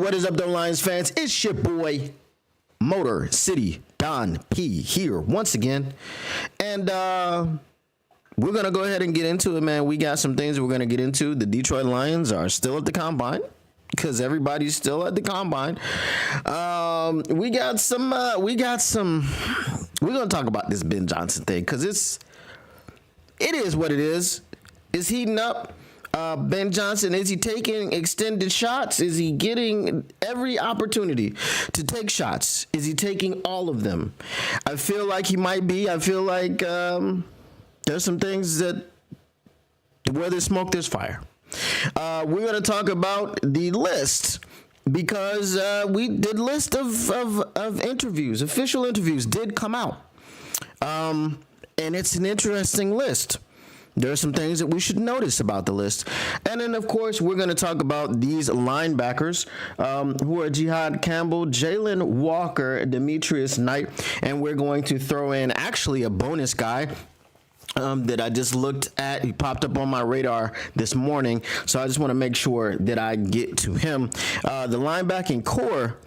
What is up, though, Lions fans? It's your boy, Motor City Don P here once again. And we're going to go ahead and get into it, man. We got some things we're going to get into. The Detroit Lions are still at the combine because everybody's still at the combine. We're going to talk about this Ben Johnson thing because it is what it is. It's heating up. Ben Johnson, is he taking extended shots? Is he getting every opportunity to take shots? Is he taking all of them? I feel like he might be. I feel like there's some things that where there's smoke, there's fire. We're going to talk about the list because we did list of interviews. Official interviews did come out. And it's an interesting list. There are some things that we should notice about the list. And then, of course, we're going to talk about these linebackers who are Jihad Campbell, Jalen Walker, Demetrius Knight, and we're going to throw in actually a bonus guy that I just looked at. He popped up on my radar this morning, so I just want to make sure that I get to him. The linebacking core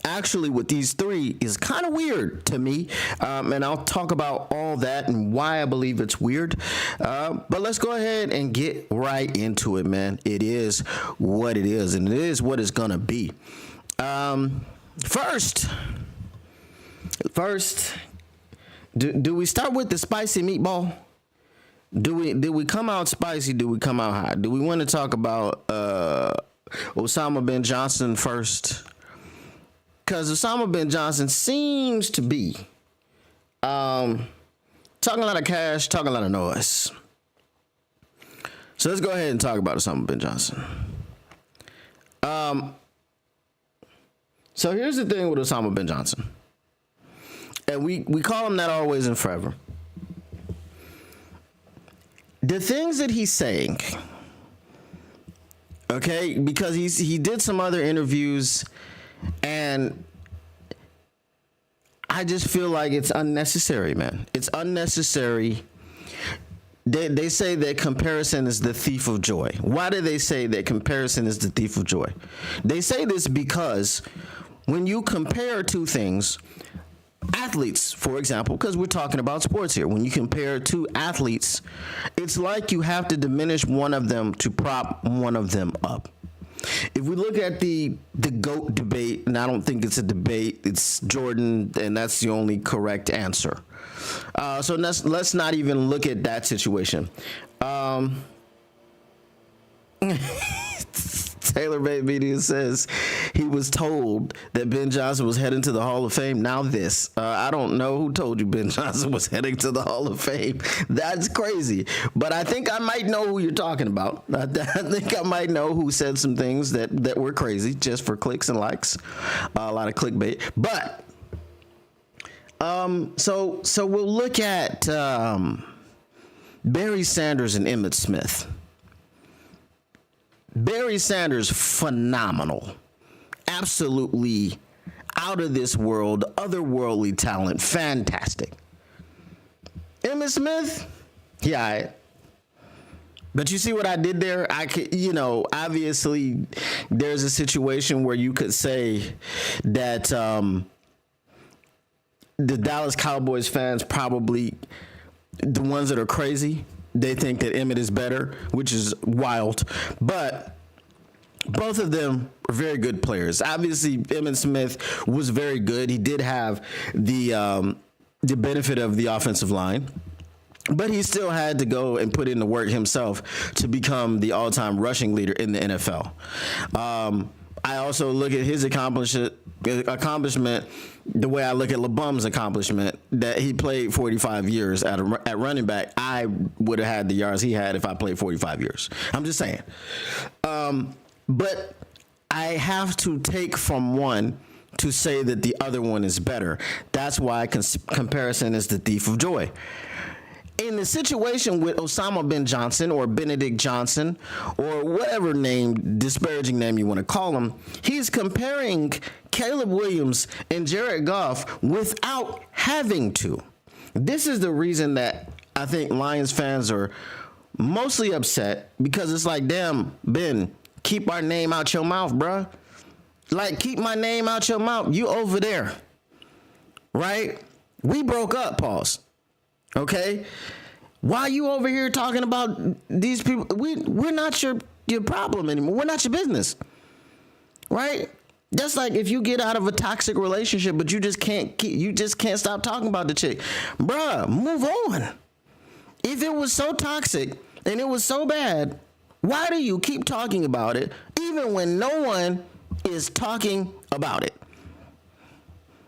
actually with these three is kind of weird to me, and I'll talk about all that and why I believe it's weird, but let's go ahead and get right into it, man. It is what it is, and it is what it's gonna be. First, do we start with the spicy meatball? Did we come out spicy? Do we come out hot? Do we want to talk about Osama bin Johnson first? Because Osama bin Johnson seems to be talking a lot of cash, talking a lot of noise. So let's go ahead and talk about Osama bin Johnson. So here's the thing with Osama bin Johnson. And we call him that always and forever. The things that he's saying, okay, because he did some other interviews, and I just feel like it's unnecessary, man. It's unnecessary. They say that comparison is the thief of joy. Why do they say that comparison is the thief of joy? They say this because when you compare two things, athletes, for example, because we're talking about sports here, when you compare two athletes, it's like you have to diminish one of them to prop one of them up. If we look at the GOAT debate, and I don't think it's a debate, it's Jordan, and that's the only correct answer. So let's not even look at that situation. Taylor Made Media says he was told that Ben Johnson was heading to the Hall of Fame. Now this. I don't know who told you Ben Johnson was heading to the Hall of Fame. That's crazy. But I think I might know who you're talking about. I think I might know who said some things that were crazy just for clicks and likes. A lot of clickbait. But so we'll look at Barry Sanders and Emmitt Smith. Barry Sanders, phenomenal. Absolutely out of this world, otherworldly talent, fantastic. Emmitt Smith, yeah. But you see what I did there? I could, obviously there's a situation where you could say that the Dallas Cowboys fans, probably the ones that are crazy, they think that Emmitt is better, which is wild. But both of them are very good players. Obviously, Emmitt Smith was very good. He did have the benefit of the offensive line, but he still had to go and put in the work himself to become the all-time rushing leader in the NFL. I also look at his accomplishment the way I look at LeBum's accomplishment, that he played 45 years at running back. I would have had the yards he had if I played 45 years. I'm just saying. But I have to take from one to say that the other one is better. That's why comparison is the thief of joy. In the situation with Osama bin Johnson or Benedict Johnson or whatever disparaging name you want to call him, he's comparing Caleb Williams and Jared Goff without having to. This is the reason that I think Lions fans are mostly upset, because it's like, damn, Ben, keep our name out your mouth, bruh. Like, keep my name out your mouth. You over there, right? We broke up, pause. Okay? Why you over here talking about these people? We're not your problem anymore. We're not your business, right? Just like if you get out of a toxic relationship, but you just can't stop talking about the chick. Bruh, move on. If it was so toxic and it was so bad, why do you keep talking about it even when no one is talking about it?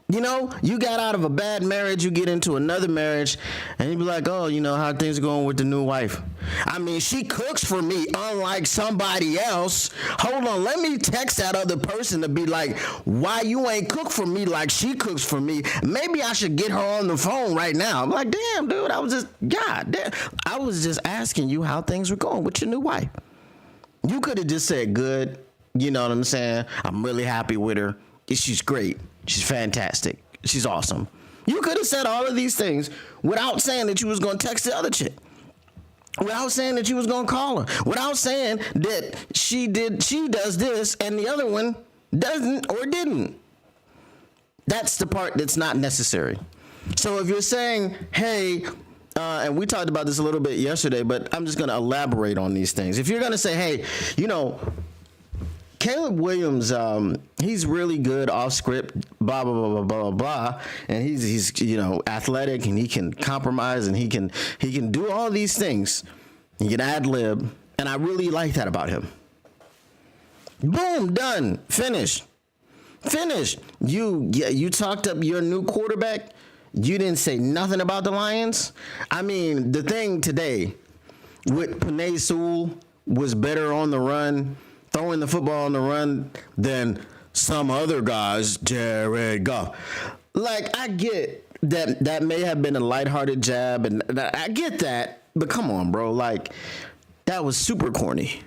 You know, you got out of a bad marriage, you get into another marriage, and you be like, oh, you know, how things are going with the new wife. I mean, she cooks for me, unlike somebody else. Hold on, let me text that other person to be like, why you ain't cook for me like she cooks for me? Maybe I should get her on the phone right now. I'm like, damn, dude, I was just asking you how things were going with your new wife. You could have just said, good, you know what I'm saying? I'm really happy with her. She's great. She's fantastic. She's awesome. You could have said all of these things without saying that you was going to text the other chick. Without saying that you was going to call her. Without saying that she does this and the other one doesn't or didn't. That's the part that's not necessary. So if you're saying, hey, and we talked about this a little bit yesterday, but I'm just going to elaborate on these things. If you're going to say, hey, you know, Caleb Williams, he's really good off script, blah, blah, blah, blah, blah, blah. And he's you know, athletic and he can compromise and he can do all these things. He can ad lib. And I really like that about him. Boom, done. Finished. You talked up your new quarterback. You didn't say nothing about the Lions. I mean, the thing today with Penei Sewell was better on the run, throwing the football on the run than some other guys, Jared Goff. Like, I get that may have been a lighthearted jab, and I get that, but come on, bro. Like, that was super corny.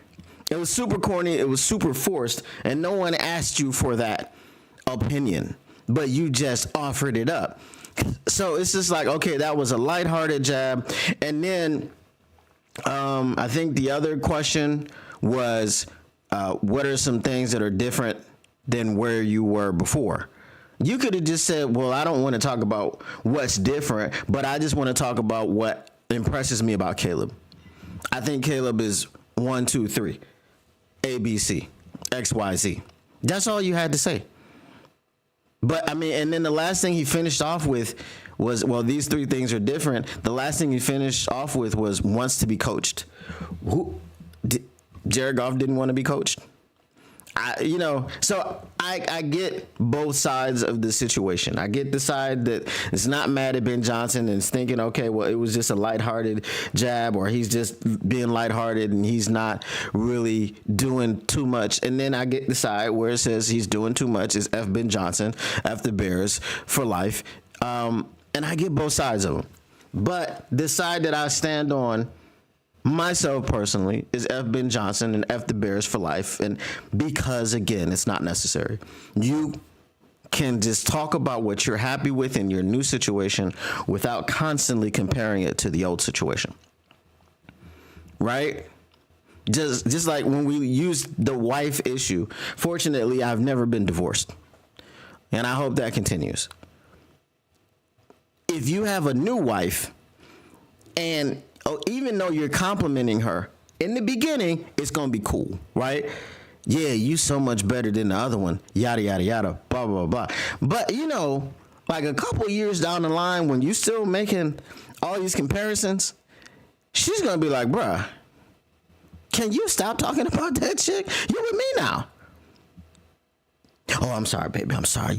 It was super corny. It was super forced, and no one asked you for that opinion, but you just offered it up. So it's just like, okay, that was a lighthearted jab. And then I think the other question was, what are some things that are different than where you were before? You could have just said, well, I don't want to talk about what's different, but I just want to talk about what impresses me about Caleb. I think Caleb is 1, 2, 3, ABC, XYZ. That's all you had to say. But I mean, and then the last thing he finished off with was, well, these three things are different. The last thing he finished off with was wants to be coached. Jared Goff didn't want to be coached. So I get both sides of the situation. I get the side that is not mad at Ben Johnson and is thinking, okay, well, it was just a lighthearted jab, or he's just being lighthearted and he's not really doing too much. And then I get the side where it says he's doing too much, is F Ben Johnson, F the Bears for life. And I get both sides of them. But the side that I stand on, myself personally, is F Ben Johnson and F the Bears for life. And because, again, it's not necessary. You can just talk about what you're happy with in your new situation without constantly comparing it to the old situation. Right? Just like when we used the wife issue. Fortunately, I've never been divorced. And I hope that continues. If you have a new wife and even though you're complimenting her, in the beginning, it's going to be cool, right? Yeah, you so much better than the other one, yada, yada, yada, blah, blah, blah. But, you know, like a couple of years down the line, when you're still making all these comparisons, she's going to be like, bruh, can you stop talking about that chick? You with me now. Oh, I'm sorry, baby. I'm sorry.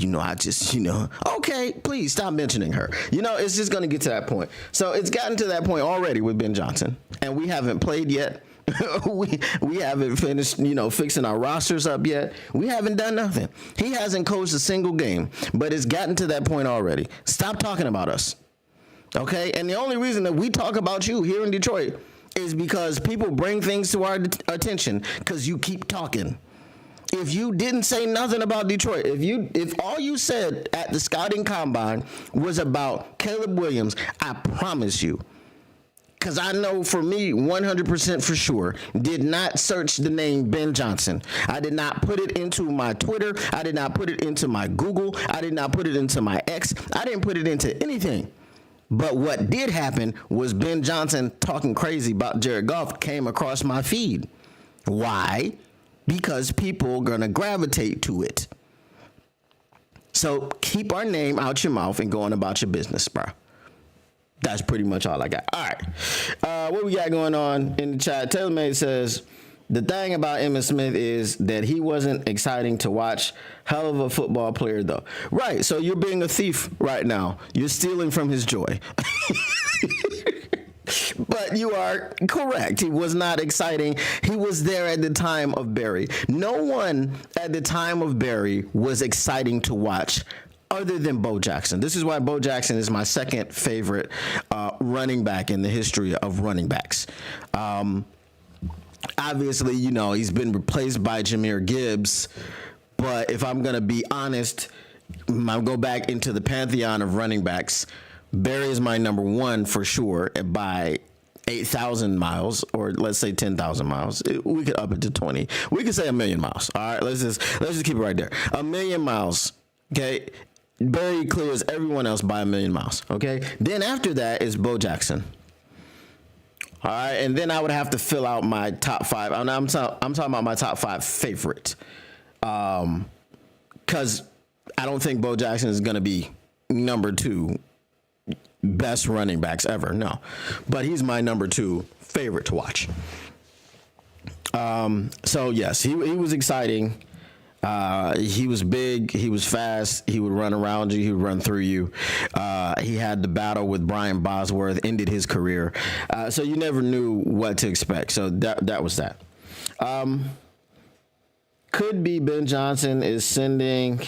Okay, please stop mentioning her. It's just going to get to that point. So it's gotten to that point already with Ben Johnson, and we haven't played yet. we haven't finished, fixing our rosters up yet. We haven't done nothing. He hasn't coached a single game, but it's gotten to that point already. Stop talking about us. Okay? And the only reason that we talk about you here in Detroit is because people bring things to our attention because you keep talking. If you didn't say nothing about Detroit, if all you said at the scouting combine was about Caleb Williams, I promise you, because I know for me, 100% for sure, did not search the name Ben Johnson. I did not put it into my Twitter. I did not put it into my Google. I did not put it into my X. I didn't put it into anything. But what did happen was Ben Johnson talking crazy about Jared Goff came across my feed. Why? Because people are going to gravitate to it. So keep our name out your mouth and go on about your business, bro. That's pretty much all I got. All right. What we got going on in the chat? TaylorMade says, the thing about Emmitt Smith is that he wasn't exciting to watch. Hell of a football player, though. Right. So you're being a thief right now. You're stealing from his joy. But you are correct. He was not exciting. He was there at the time of Barry. No one at the time of Barry was exciting to watch other than Bo Jackson. This is why Bo Jackson is my second favorite running back in the history of running backs. Obviously, you know, he's been replaced by Jahmyr Gibbs. But if I'm going to be honest, I'll go back into the pantheon of running backs. Barry is my number one for sure by 8,000 miles, or let's say 10,000 miles. We could up it to 20. We could say 1,000,000 miles. All right, let's just keep it right there. 1,000,000 miles. Okay. Barry clears everyone else by 1,000,000 miles. Okay. Then after that is Bo Jackson. All right, and then I would have to fill out my top five. I'm talking about my top five favorite, because I don't think Bo Jackson is going to be number two best running backs ever. No, but he's my number two favorite to watch. So yes, he was exciting. He was big. He was fast. He would run around you. He would run through you. He had the battle with Brian Bosworth, ended his career. So you never knew what to expect. So that was that. Could be Ben Johnson is sending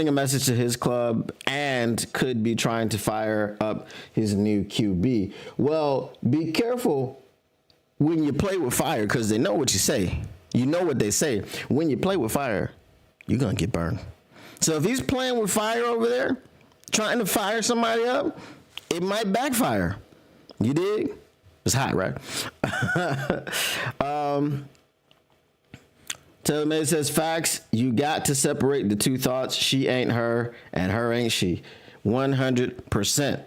a message to his club and could be trying to fire up his new QB. Well, be careful when you play with fire, because they know what you say. You know what they say. When you play with fire, you're going to get burned. So if he's playing with fire over there, trying to fire somebody up, it might backfire. You dig? It's hot, right? TaylorMade says, facts, you got to separate the two thoughts. She ain't her, and her ain't she. 100%.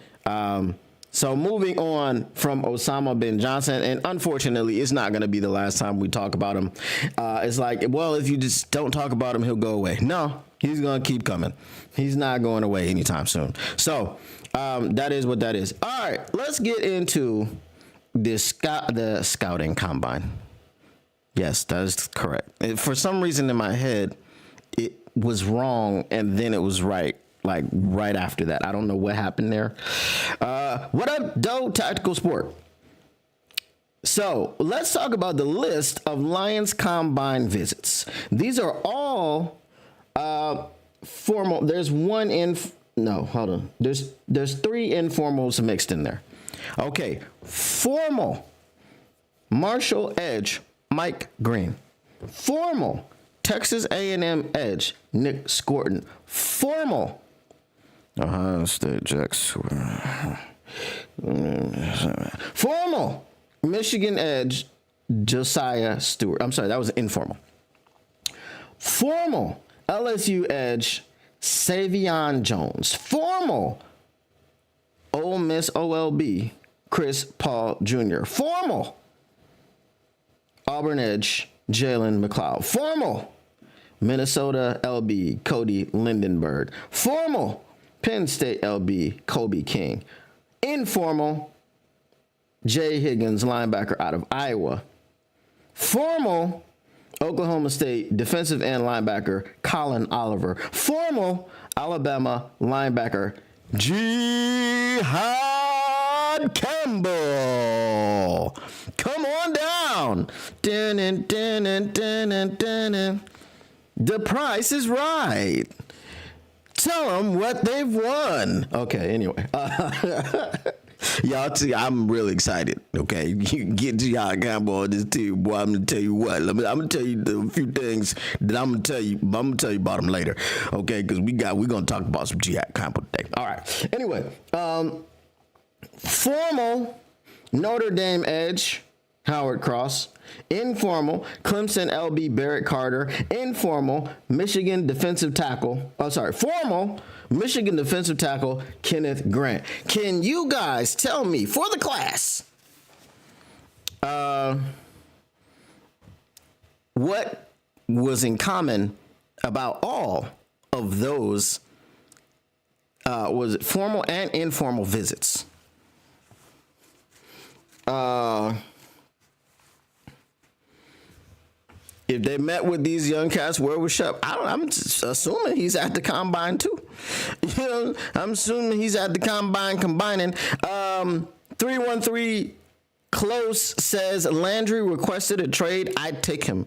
So moving on from Osama bin Johnson, and unfortunately, it's not going to be the last time we talk about him. It's like, well, if you just don't talk about him, he'll go away. No, he's going to keep coming. He's not going away anytime soon. So that is what that is. All right, let's get into the scouting combine. Yes, that is correct. For some reason in my head, it was wrong, and then it was right. Like right after that. I don't know what happened there. What up, Doe Tactical Sport? So let's talk about the list of Lions Combine visits. These are all formal. There's one in. No, hold on. There's three informals mixed in there. Okay, formal. Marshall edge, Mike Green. Formal. Texas A&M edge, Nick Scorton. Formal. Ohio State Jacks. Formal. Michigan edge, Josiah Stewart. I'm sorry, that was informal. Formal. LSU edge, Savion Jones. Formal. Ole Miss OLB, Chris Paul Jr. Formal. Auburn edge, Jalen McLeod. Formal. Minnesota LB, Cody Lindenberg. Formal. Penn State LB, Kobe King. Informal. Jay Higgins, linebacker out of Iowa. Formal. Oklahoma State defensive end linebacker Colin Oliver. Formal. Alabama linebacker Jihad Campbell. Come on down. The price is right. Tell them what they've won. Okay, anyway. Y'all, I'm really excited. Okay, you get Jihad Campbell on this team, boy. I'm gonna tell you what. I'm gonna tell you a few things that I'm gonna tell you. I'm gonna tell you about them later. Okay, because we're gonna talk about some Jihad Campbell today. All right. Anyway, formal Notre Dame edge Howard Cross. Informal Clemson LB Barrett Carter. Informal Michigan defensive tackle. Formal Michigan defensive tackle Kenneth Grant. Can you guys tell me for the class what was in common about all of those was it formal and informal visits? If they met with these young cats, where was Shep? I'm just assuming he's at the combine too. You know, I'm assuming he's at the combine combining. 313 Close says Landry requested a trade. I'd take him.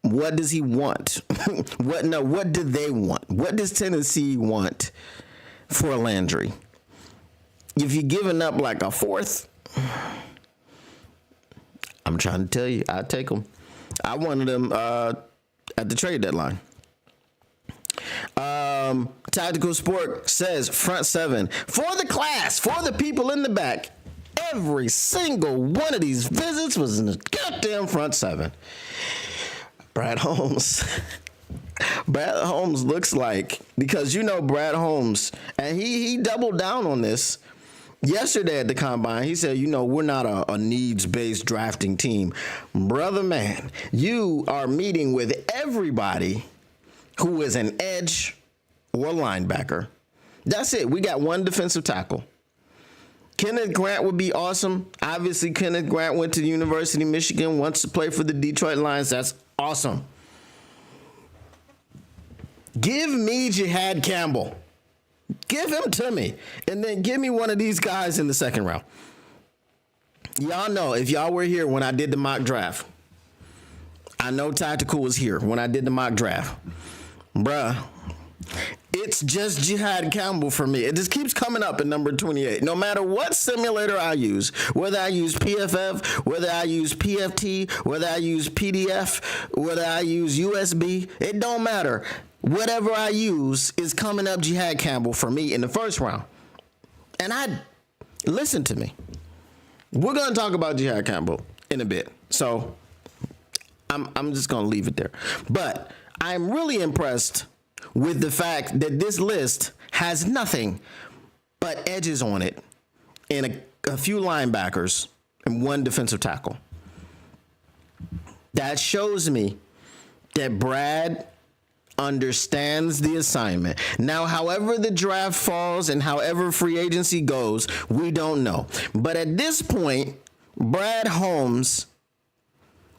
What does he want? What do they want? What does Tennessee want for Landry? If you're giving up like a fourth, I'm trying to tell you, I'd take him. I wanted him at the trade deadline. Tactical Sport says front seven for the class, for the people in the back. Every single one of these visits was in the goddamn front seven. Brad Holmes. Brad Holmes looks like, because you know Brad Holmes, and he doubled down on this yesterday at the combine. He said, you know, we're not a needs-based drafting team. Brother man, you are meeting with everybody who is an edge or linebacker. That's it. We got one defensive tackle. Kenneth Grant would be awesome. Obviously, Kenneth Grant went to the University of Michigan, wants to play for the Detroit Lions. That's awesome. Give me Jihad Campbell. Give him to me. And then give me one of these guys in the second round. Y'all know, if y'all were here when I did the mock draft, I know Tactical was here when I did the mock draft. Bruh, it's just Jihad Campbell for me. It just keeps coming up at number 28. No matter what simulator I use, whether I use PFF, whether I use PFT, whether I use PDF, whether I use USB, it don't matter. Whatever I use is coming up Jihad Campbell for me in the first round. And listen to me. We're going to talk about Jihad Campbell in a bit. So I'm just going to leave it there. But I'm really impressed with the fact that this list has nothing but edges on it and a few linebackers and one defensive tackle. That shows me that Brad understands the assignment. Now, however the draft falls and however free agency goes, we don't know. But at this point, Brad Holmes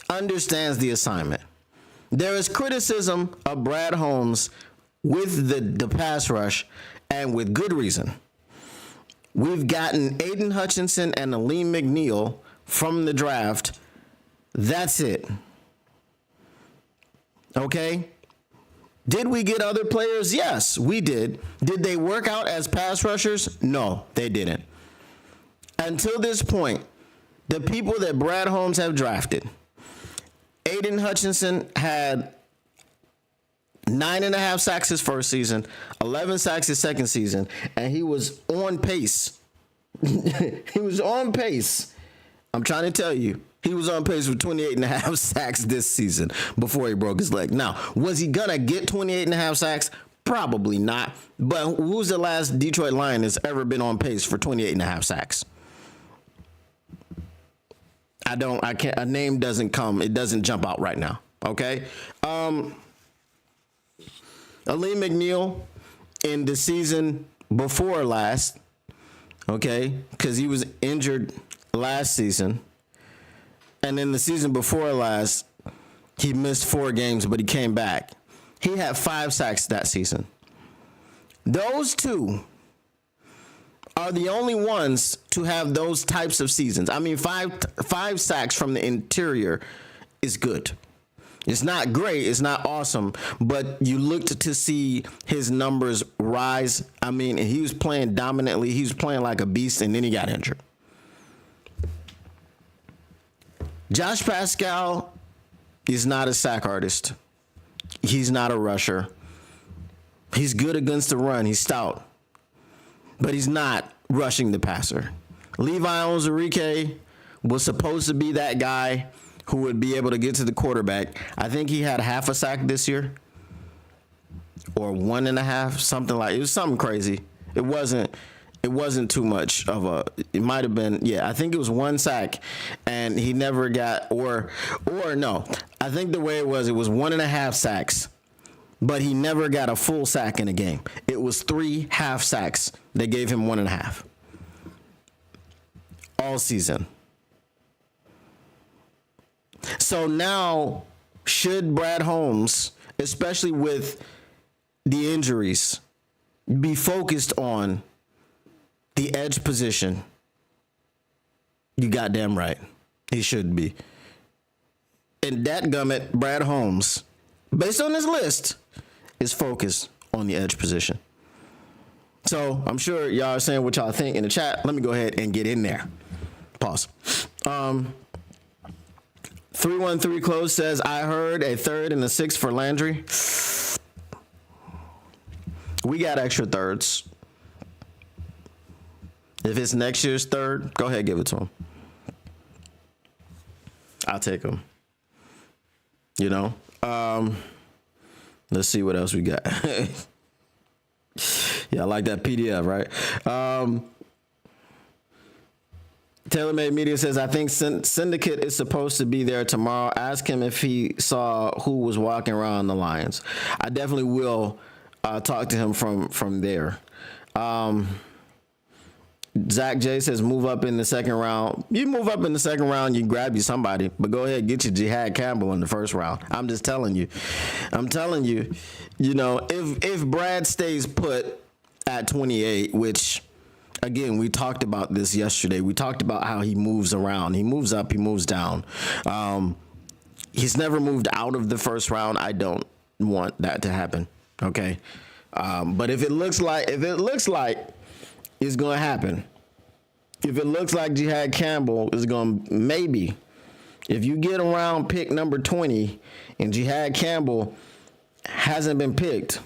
understands the assignment. There is criticism of Brad Holmes with the pass rush, and with good reason. We've gotten Aidan Hutchinson and Aleem McNeil from the draft. That's it. Okay? Did we get other players? Yes, we did. Did they work out as pass rushers? No, they didn't. Until this point, the people that Brad Holmes have drafted, Aidan Hutchinson had 9.5 sacks his first season, 11 sacks his second season, and he was on pace. He was on pace. I'm trying to tell you, he was on pace for 28.5 sacks this season before he broke his leg. Now, was he gonna get 28.5 sacks? Probably not. But who's the last Detroit Lion that's ever been on pace for 28.5 sacks? I can't, a name doesn't come, it doesn't jump out right now. Okay? Aleem McNeil in the season before last, okay, because he was injured last season. And in the season before last, he missed 4 games, but he came back. He had 5 sacks that season. Those two are the only ones to have those types of seasons. I mean, five sacks from the interior is good. It's not great. It's not awesome. But you looked to see his numbers rise. I mean, he was playing dominantly. He was playing like a beast, and then he got injured. Josh Pascal is not a sack artist. He's not a rusher. He's good against the run. He's stout. But he's not rushing the passer. Levi Onwuzurike was supposed to be that guy who would be able to get to the quarterback. I think he had half a sack this year, or 1.5, something like. It was something crazy. It wasn't too much of a. It might have been. Yeah, I think it was 1 sack, and he never got. Or no, I think the way it was 1.5 sacks, but he never got a full sack in a game. It was 3 half sacks. They gave him 1.5 all season. So now, should Brad Holmes, especially with the injuries, be focused on the edge position? You goddamn right. He should be. And dadgummit, Brad Holmes, based on this list, is focused on the edge position. So I'm sure y'all are saying what y'all think in the chat. Let me go ahead and get in there. Pause. 313 Close says, I heard a 3rd and a 6th for Landry. We got extra 3rds. If it's next year's 3rd, go ahead, give it to him. I'll take him. You know? Let's see what else we got. Yeah, I like that PDF, right? TaylorMade Media says, I think Syndicate is supposed to be there tomorrow. Ask him if he saw who was walking around the Lions. I definitely will talk to him from there. Zach J says, move up in the second round. You move up in the second round, you grab you somebody. But go ahead, get your Jihad Campbell in the first round. I'm just telling you. I'm telling you, you know, if Brad stays put at 28, which... Again, we talked about this yesterday. We talked about how he moves around. He moves up, he moves down. He's never moved out of the first round. I don't want that to happen. Okay. But if it looks like it's going to happen, if it looks like Jihad Campbell is going to, maybe, if you get around pick number 20 and Jihad Campbell hasn't been picked,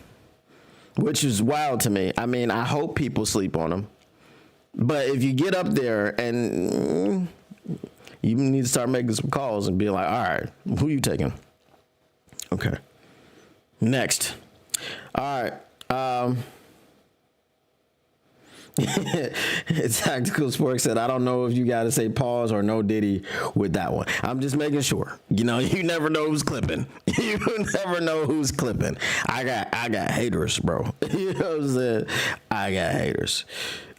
which is wild to me. I mean, I hope people sleep on him. But if you get up there and you need to start making some calls and be like, all right, who you taking? Okay. Next. All right. Tactical Sports said, I don't know if you got to say pause or no Diddy with that one. I'm just making sure. You know, you never know who's clipping. You never know who's clipping. I got haters, bro. You know what I'm saying? I got haters.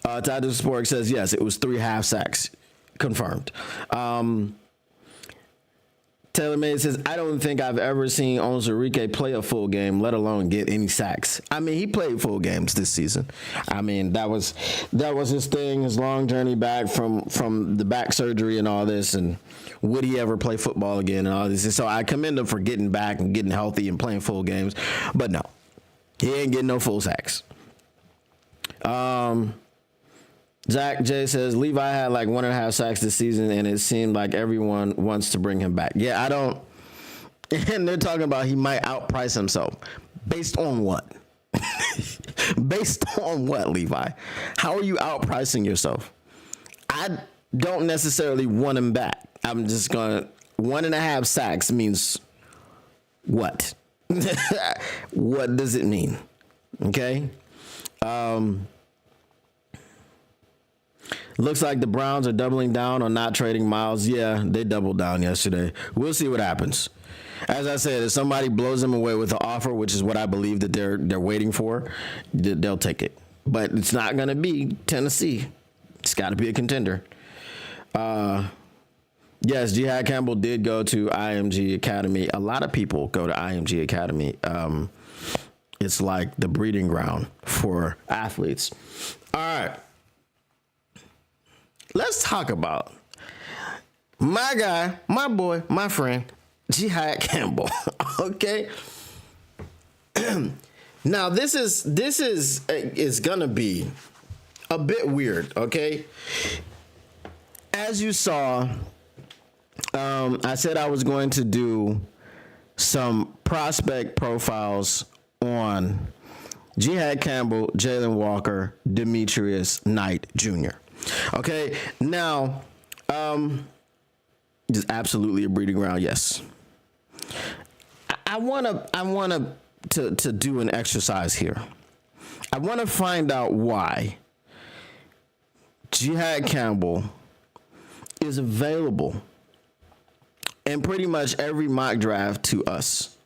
Tactical Sports says, yes, it was 3 half sacks. Confirmed. TaylorMade says, I don't think I've ever seen Onwuzurike play a full game, let alone get any sacks. I mean, he played full games this season. I mean, that was his thing, his long journey back from the back surgery and all this, and would he ever play football again and all this. And so I commend him for getting back and getting healthy and playing full games. But no, he ain't getting no full sacks. Zach J says, Levi had like 1.5 sacks this season, and it seemed like everyone wants to bring him back. Yeah, I don't. And they're talking about he might outprice himself. Based on what? Based on what, Levi? How are you outpricing yourself? I don't necessarily want him back. I'm just going to. 1.5 sacks means what? What does it mean? Okay? Looks like the Browns are doubling down on not trading Miles. Yeah, they doubled down yesterday. We'll see what happens. As I said, if somebody blows them away with an offer, which is what I believe that they're waiting for, they'll take it. But it's not going to be Tennessee. It's got to be a contender. Yes, Jihad Campbell did go to IMG Academy. A lot of people go to IMG Academy. It's like the breeding ground for athletes. All right. Let's talk about my guy, my boy, my friend, Jihad Campbell. Okay. Now this is gonna be a bit weird. Okay. As you saw, I said I was going to do some prospect profiles on Jihad Campbell, Jalen Walker, Demetrius Knight Jr. Okay, now, just absolutely a breeding ground. Yes, I want to do an exercise here. I want to find out why Jihad Campbell is available in pretty much every mock draft to us.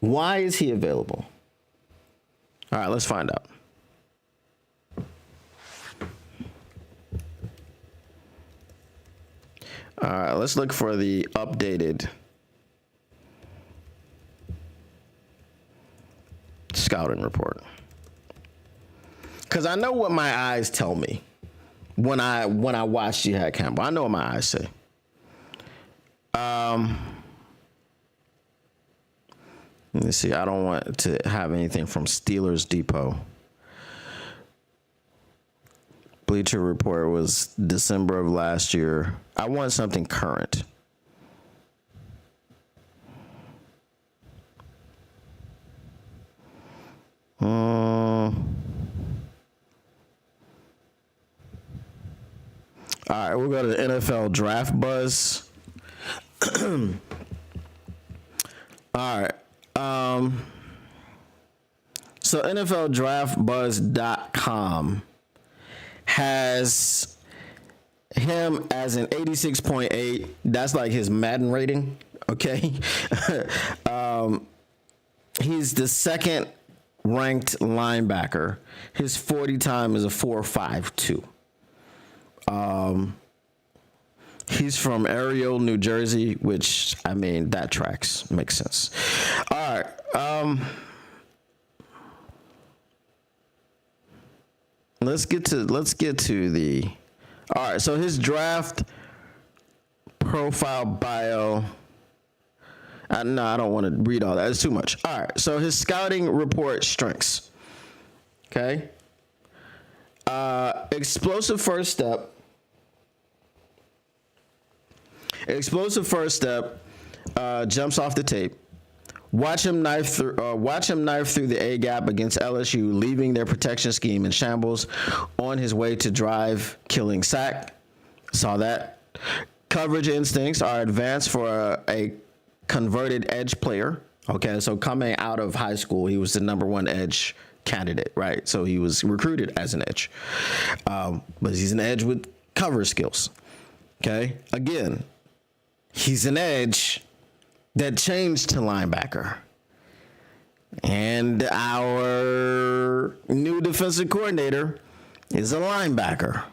Why is he available? All right, let's find out. All right, let's look for the updated scouting report. Because I know what my eyes tell me when I watch Jihad Campbell. I know what my eyes say. Let me see. I don't want to have anything from Steelers Depot. Bleacher Report was December of last year. I want something current. All right, we'll go to the NFL Draft Buzz. All right. So NFLDraftBuzz.com has him as an 86.8. That's like his Madden rating. Okay. He's the second ranked linebacker. His 40 time is a 4.52. He's from Ariel, New Jersey, which, I mean, that tracks. Makes sense. All right. Let's get to the. All right. So his draft profile bio. No, I don't want to read all that. It's too much. All right. So his scouting report strengths. Okay. Explosive first step. Jumps off the tape. Watch him knife through the A gap against LSU, leaving their protection scheme in shambles on his way to drive killing sack. Saw that. Coverage instincts are advanced for a converted edge player. Okay, so coming out of high school, he was the number one edge candidate, right? So he was recruited as an edge, but he's an edge with cover skills. Okay, again, he's an edge that changed to linebacker. And our new defensive coordinator is a linebacker.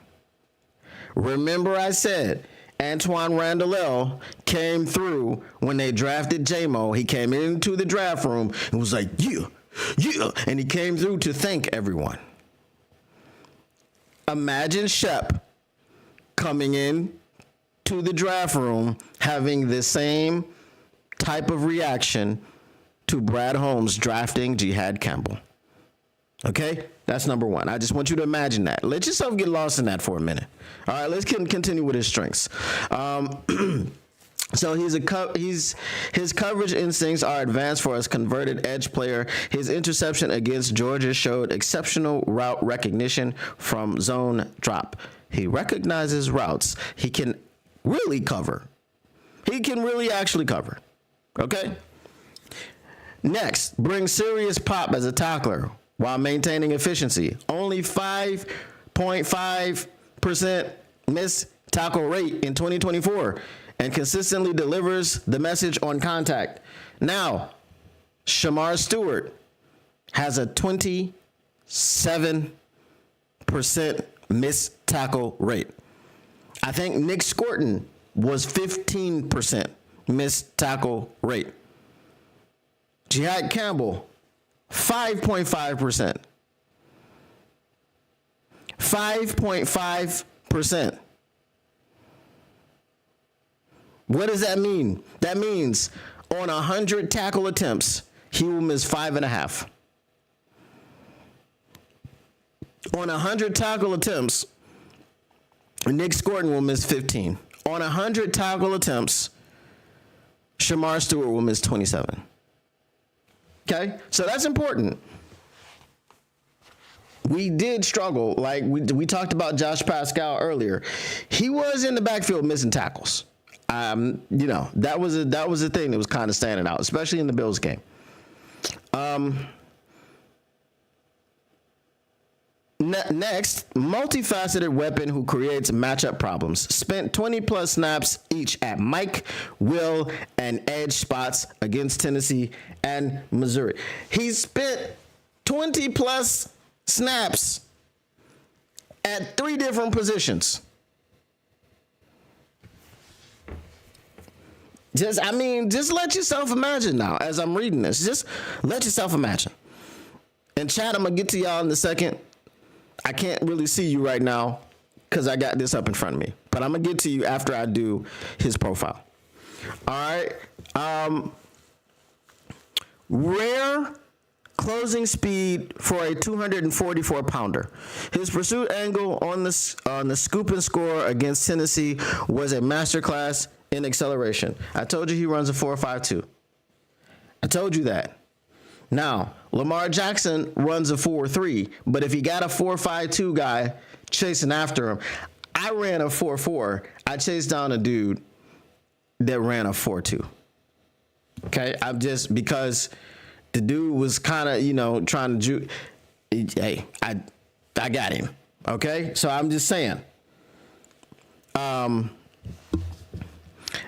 Remember I said Antoine Randall came through when they drafted J-Mo. He came into the draft room and was like, yeah. And he came through to thank everyone. Imagine Shep coming in to the draft room having the same type of reaction to Brad Holmes drafting Jihad Campbell. Okay? That's number one. I just want you to imagine that. Let yourself get lost in that for a minute. All right, let's continue with his strengths. So his coverage instincts are advanced for his converted edge player. His interception against Georgia showed exceptional route recognition from zone drop. He recognizes routes. He can really cover. He can really actually cover. Okay? Next, bring serious pop as a tackler while maintaining efficiency. Only 5.5% missed tackle rate in 2024 and consistently delivers the message on contact. Now, Shamar Stewart has a 27% missed tackle rate. I think Nick Scorton was 15% missed tackle rate. Jihad Campbell, 5.5%. 5.5%. What does that mean? That means on 100 tackle attempts, he will miss 5.5. On 100 tackle attempts, Nick Scorton will miss 15. On 100 tackle attempts, Shamar Stewart will miss 27. Okay? So that's important. We did struggle. Like we talked about Josh Pascal earlier. He was in the backfield missing tackles. That was a thing that was kind of standing out, especially in the Bills game. Next, multifaceted weapon who creates matchup problems. Spent 20-plus snaps each at Mike, Will, and edge spots against Tennessee and Missouri. He spent 20-plus snaps at 3 different positions. Just let yourself imagine now as I'm reading this. Just let yourself imagine. And chat, I'm going to get to y'all in a second. I can't really see you right now because I got this up in front of me. But I'm going to get to you after I do his profile. All right. Rare closing speed for a 244-pounder. His pursuit angle on the scoop and score against Tennessee was a masterclass in acceleration. I told you he runs a 4.52. I told you that. Now, Lamar Jackson runs a 4.3, but if he got a 4.52 guy chasing after him, I ran a 4.4. I chased down a dude that ran a 4.2. Okay, because the dude was kind of, trying to hey, I got him. Okay, so I'm just saying.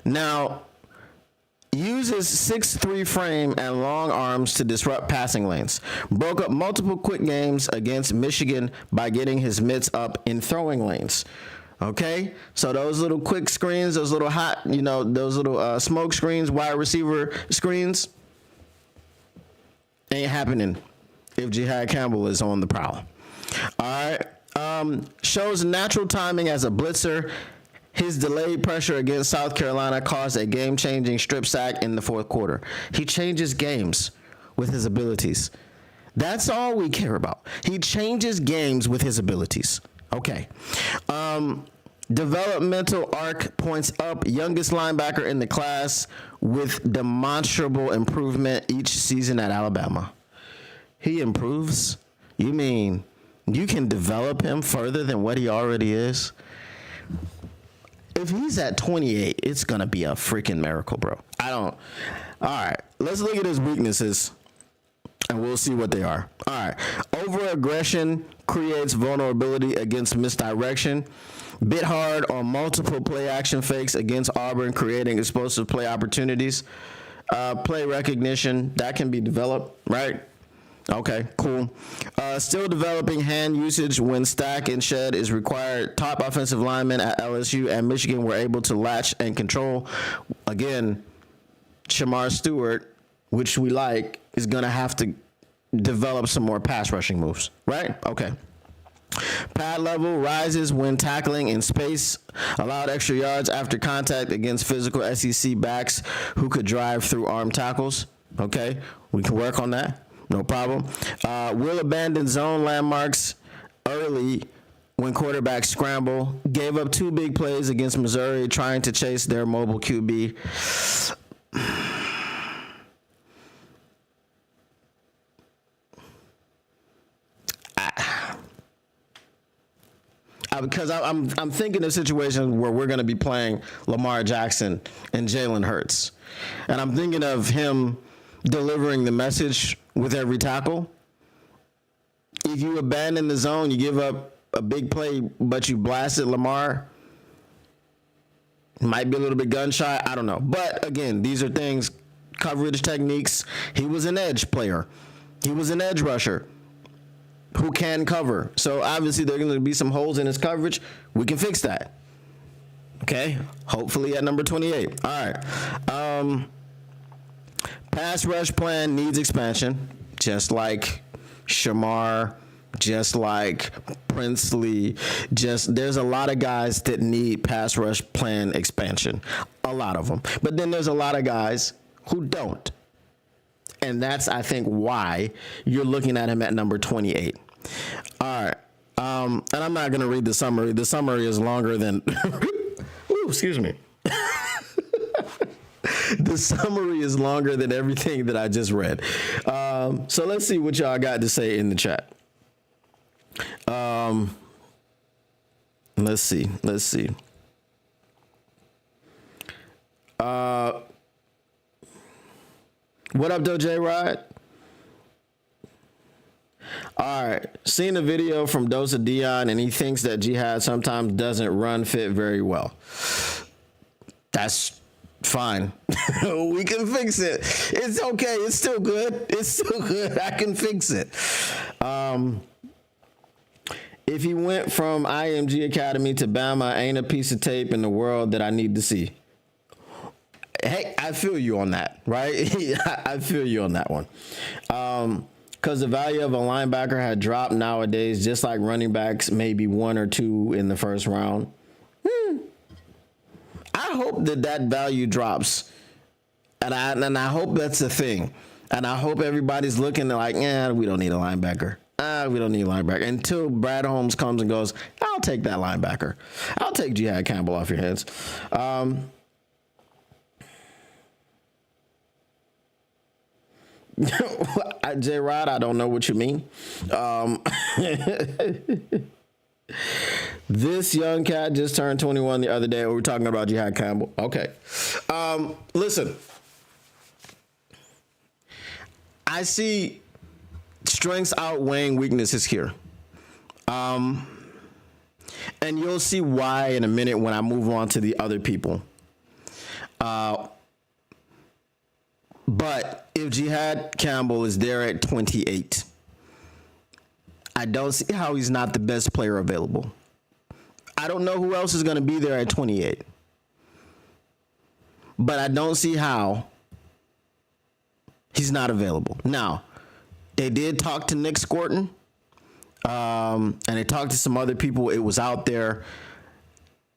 Now, uses 6'3" frame and long arms to disrupt passing lanes. Broke up multiple quick games against Michigan by getting his mitts up in throwing lanes. Okay, so those little quick screens, those little hot, those little smoke screens, wide receiver screens, ain't happening if Jihad Campbell is on the prowl. All right, shows natural timing as a blitzer. His delayed pressure against South Carolina caused a game-changing strip sack in the fourth quarter. He changes games with his abilities. That's all we care about. He changes games with his abilities. Okay. Developmental arc points up. Youngest linebacker in the class with demonstrable improvement each season at Alabama. He improves? You mean you can develop him further than what he already is? If he's at 28, it's going to be a freaking miracle, bro. All right, let's look at his weaknesses, and we'll see what they are. All right, over-aggression creates vulnerability against misdirection. Bit hard on multiple play-action fakes against Auburn, creating explosive play opportunities. Play recognition, that can be developed, right? Okay, cool. Still developing hand usage when stack and shed is required. Top offensive linemen at LSU and Michigan were able to latch and control. Again, Shamar Stewart, which we like, is going to have to develop some more pass rushing moves, right? Okay. Pad level rises when tackling in space. Allowed extra yards after contact against physical SEC backs who could drive through arm tackles. Okay, we can work on that. No problem. Will abandon zone landmarks early when quarterbacks scramble. Gave up 2 big plays against Missouri trying to chase their mobile QB. Because I'm thinking of situations where we're going to be playing Lamar Jackson and Jalen Hurts. And I'm thinking of him delivering the message with every tackle. If you abandon the zone, you give up a big play, but you blasted Lamar, might be a little bit gun shy. I don't know. But again, these are things, coverage techniques. He was an edge player. He was an edge rusher who can cover. So obviously there are going to be some holes in his coverage. We can fix that. Okay. Hopefully at number 28. All right. Pass rush plan needs expansion, just like Shamar, just like Princely. There's a lot of guys that need pass rush plan expansion. A lot of them. But then there's a lot of guys who don't. And that's, I think, why you're looking at him at number 28. All right. And I'm not going to read the summary. The summary is longer than... Ooh, excuse me. The summary is longer than everything that I just read. So let's see what y'all got to say in the chat. Let's see. What up, though, J-Rod? All right. Seen a video from Dosa Dion, and he thinks that Jihad sometimes doesn't run fit very well. That's fine. We can fix it. It's okay. It's still good. I can fix it. If he went from IMG Academy to Bama, ain't a piece of tape in the world that I need to see. Hey, I feel you on that, right? I feel you on that one. Because the value of a linebacker had dropped nowadays, just like running backs, maybe 1 or 2 in the first round. I hope that value drops. And I hope that's the thing. And I hope everybody's looking like, we don't need a linebacker. We don't need a linebacker. Until Brad Holmes comes and goes, I'll take that linebacker. I'll take Jihad Campbell off your hands. J-Rod, I don't know what you mean. This young cat just turned 21 the other day. We were talking about Jihad Campbell. Okay. Listen. I see strengths outweighing weaknesses here. And you'll see why in a minute when I move on to the other people. But if Jihad Campbell is there at 28, I don't see how he's not the best player available. I don't know who else is going to be there at 28. But I don't see how he's not available. Now, they did talk to Nick Scorton, and they talked to some other people. It was out there.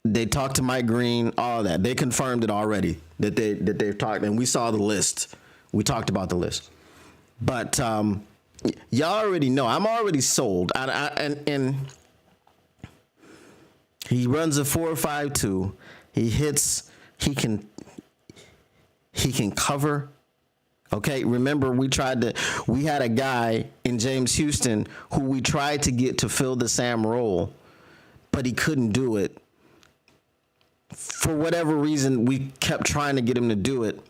They talked to Mike Green, all that. They confirmed it already that they've talked, and we saw the list. We talked about the list. But y'all already know. I'm already sold. And he runs a 4.52. He hits. He can cover. Okay, remember we had a guy in James Houston who we tried to get to fill the Sam role, but he couldn't do it. For whatever reason, we kept trying to get him to do it.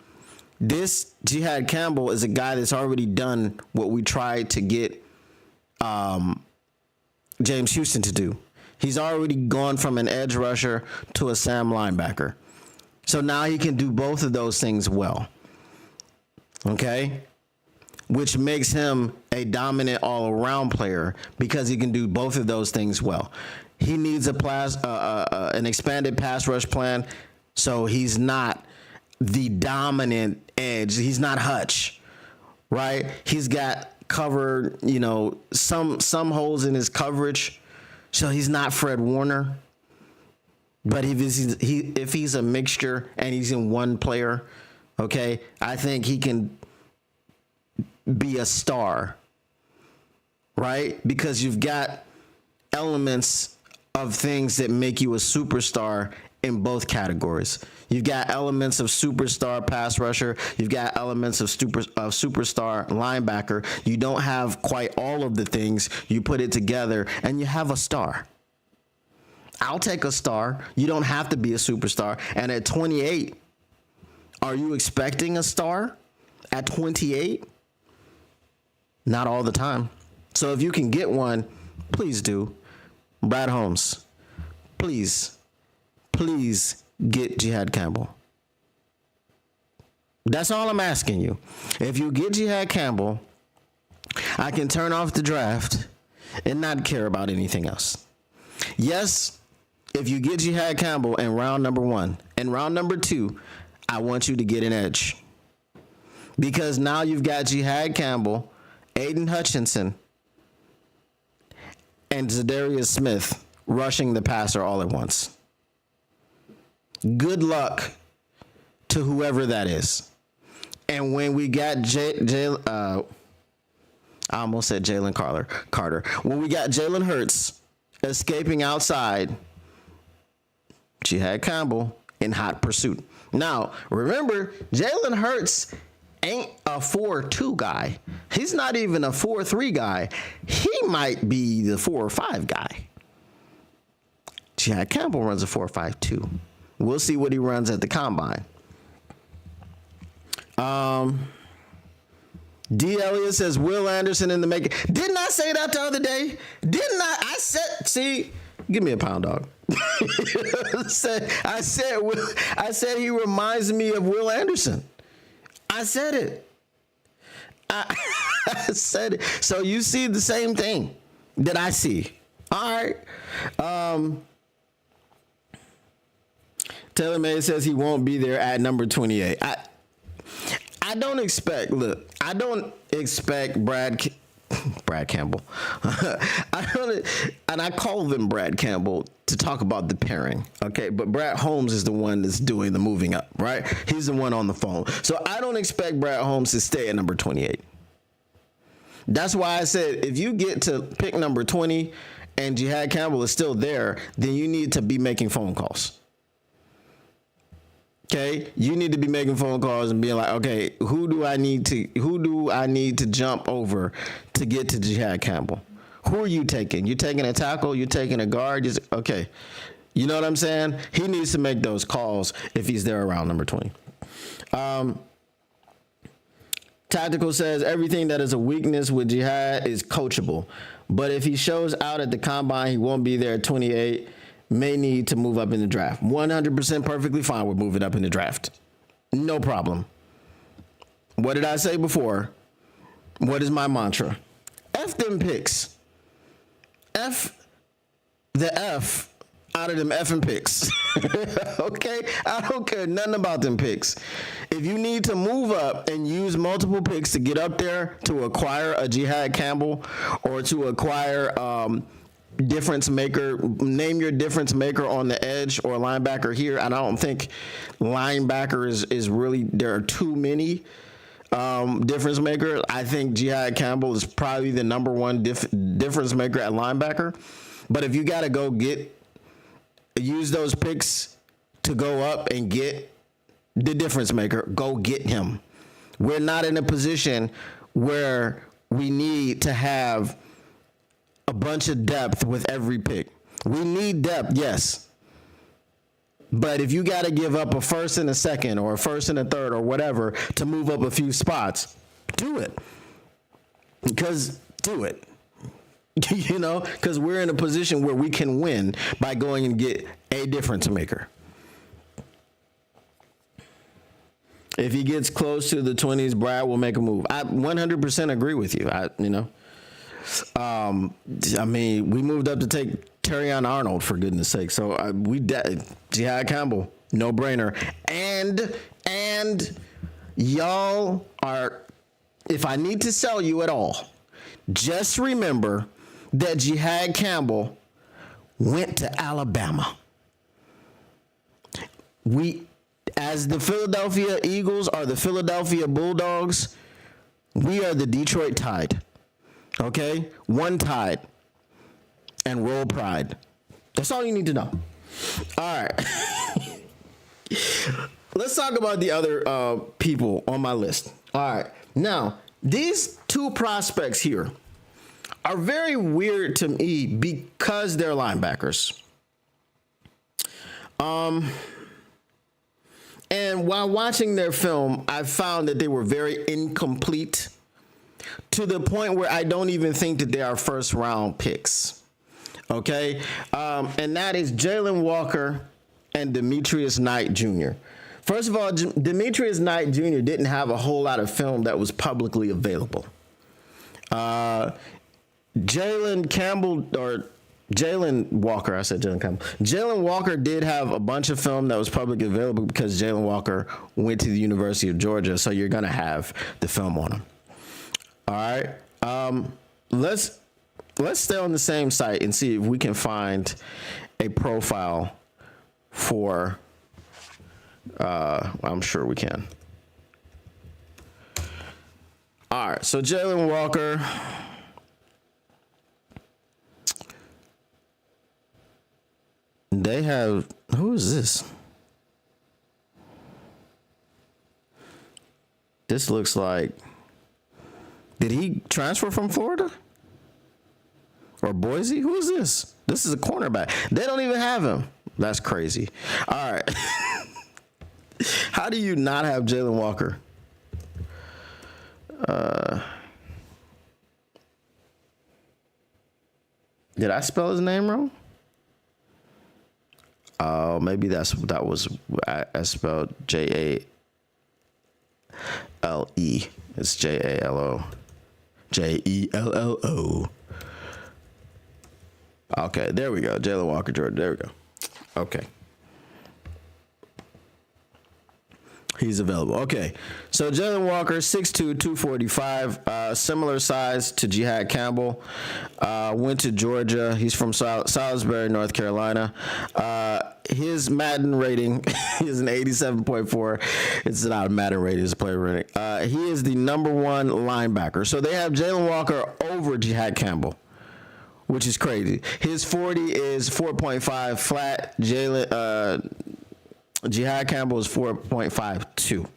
This Jihad Campbell is a guy that's already done what we tried to get James Houston to do. He's already gone from an edge rusher to a Sam linebacker. So now he can do both of those things well. Okay? Which makes him a dominant all-around player because he can do both of those things well. He needs an expanded pass rush plan, so he's not the dominant edge. He's not Hutch, right? He's got covered, some holes in his coverage, so he's not Fred Warner. But if he's a mixture and he's in one player, okay, I think he can be a star, right? Because you've got elements of things that make you a superstar in both categories. You've got elements of superstar pass rusher. You've got elements of superstar linebacker. You don't have quite all of the things. You put it together and you have a star. I'll take a star. You don't have to be a superstar. And at 28, are you expecting a star at 28? Not all the time. So if you can get one, please do. Brad Holmes, please get Jihad Campbell. That's all I'm asking you. If you get Jihad Campbell, I can turn off the draft and not care about anything else. Yes, if you get Jihad Campbell in round number 1 and round number 2, I want you to get an edge. Because now you've got Jihad Campbell, Aidan Hutchinson, and Zadarius Smith rushing the passer all at once. Good luck to whoever that is. And when we got I almost said Jalen Carter. When we got Jalen Hurts escaping outside, Jihad Campbell in hot pursuit. Now, remember, Jalen Hurts ain't a 4-2 guy. He's not even a 4-3 guy. He might be the 4 or 5 guy. Jihad Campbell runs a 4.52. We'll see what he runs at the combine. D. Elliott says Will Anderson in the making. Didn't I say that the other day? Didn't I? I said, see, give me a pound dog. I said he reminds me of Will Anderson. I said it. I said it. So you see the same thing that I see. All right. Taylor May says he won't be there at number 28. I don't expect Brad Campbell. I call them Brad Campbell to talk about the pairing, okay? But Brad Holmes is the one that's doing the moving up, right? He's the one on the phone. So I don't expect Brad Holmes to stay at number 28. That's why I said if you get to pick number 20 and Jihad Campbell is still there, then you need to be making phone calls. Okay, you need to be making phone calls and being like, okay, who do I need to jump over to get to Jihad Campbell? Who are you taking? You taking a tackle? You taking a guard? Okay, you know what I'm saying? He needs to make those calls if he's there around number 20. Tactical says everything that is a weakness with Jihad is coachable, but if he shows out at the combine, he won't be there at 28. May need to move up in the draft. 100% perfectly fine with moving up in the draft. No problem. What did I say before? What is my mantra? F them picks. F the F out of them effing picks. Okay? I don't care nothing about them picks. If you need to move up and use multiple picks to get up there to acquire a Jihad Campbell or to acquire difference maker, name your difference maker on the edge or linebacker here. And I don't think linebacker is really, there are too many difference maker. I think Jihad Campbell is probably the number one difference maker at linebacker. But if you got to use those picks to go up and get the difference maker, go get him. We're not in a position where we need to have a bunch of depth with every pick. We need depth, yes. But if you got to give up a first and a second or a first and a third or whatever to move up a few spots, do it. Because because we're in a position where we can win by going and get a difference maker. If he gets close to the 20s, Brad will make a move. I 100% agree with you. I mean, we moved up to take Terrion Arnold, for goodness sake. So Jihad Campbell, no brainer. And y'all are, if I need to sell you at all, just remember that Jihad Campbell went to Alabama. As the Philadelphia Eagles are the Philadelphia Bulldogs, we are the Detroit Tide. Okay? One Tide. And roll Pride. That's all you need to know. All right. Let's talk about the other people on my list. All right. Now, these two prospects here are very weird to me because they're linebackers. And while watching their film, I found that they were very incomplete to the point where I don't even think that they are first round picks. Okay. And that is Jalen Walker and Demetrius Knight Jr. First of all, Demetrius Knight Jr. didn't have a whole lot of film that was publicly available. Jalen Walker did have a bunch of film that was publicly available because Jalen Walker went to the University of Georgia, so you're going to have the film on him. All right. Let's stay on the same site and see if we can find a profile for I'm sure we can. All right, so Jalen Walker. They have, who is this? This looks like, did he transfer from Florida? Or Boise? Who is this? This is a cornerback. They don't even have him. That's crazy. All right. How do you not have Jalen Walker? Did I spell his name wrong? Oh, maybe that was I spelled Jale. It's Jallo. Jello. Okay, there we go. Jalen Walker, Jordan. There we go. Okay. He's available. Okay. So Jalen Walker, 6'2", 245, similar size to Jihad Campbell. Went to Georgia. He's from Salisbury, North Carolina. His Madden rating is an 87.4. It's not a Madden rating, it's a player rating. He is the number one linebacker. So they have Jalen Walker over Jihad Campbell, which is crazy. His 40 is 4.5 flat. Jihad Campbell is 4.52.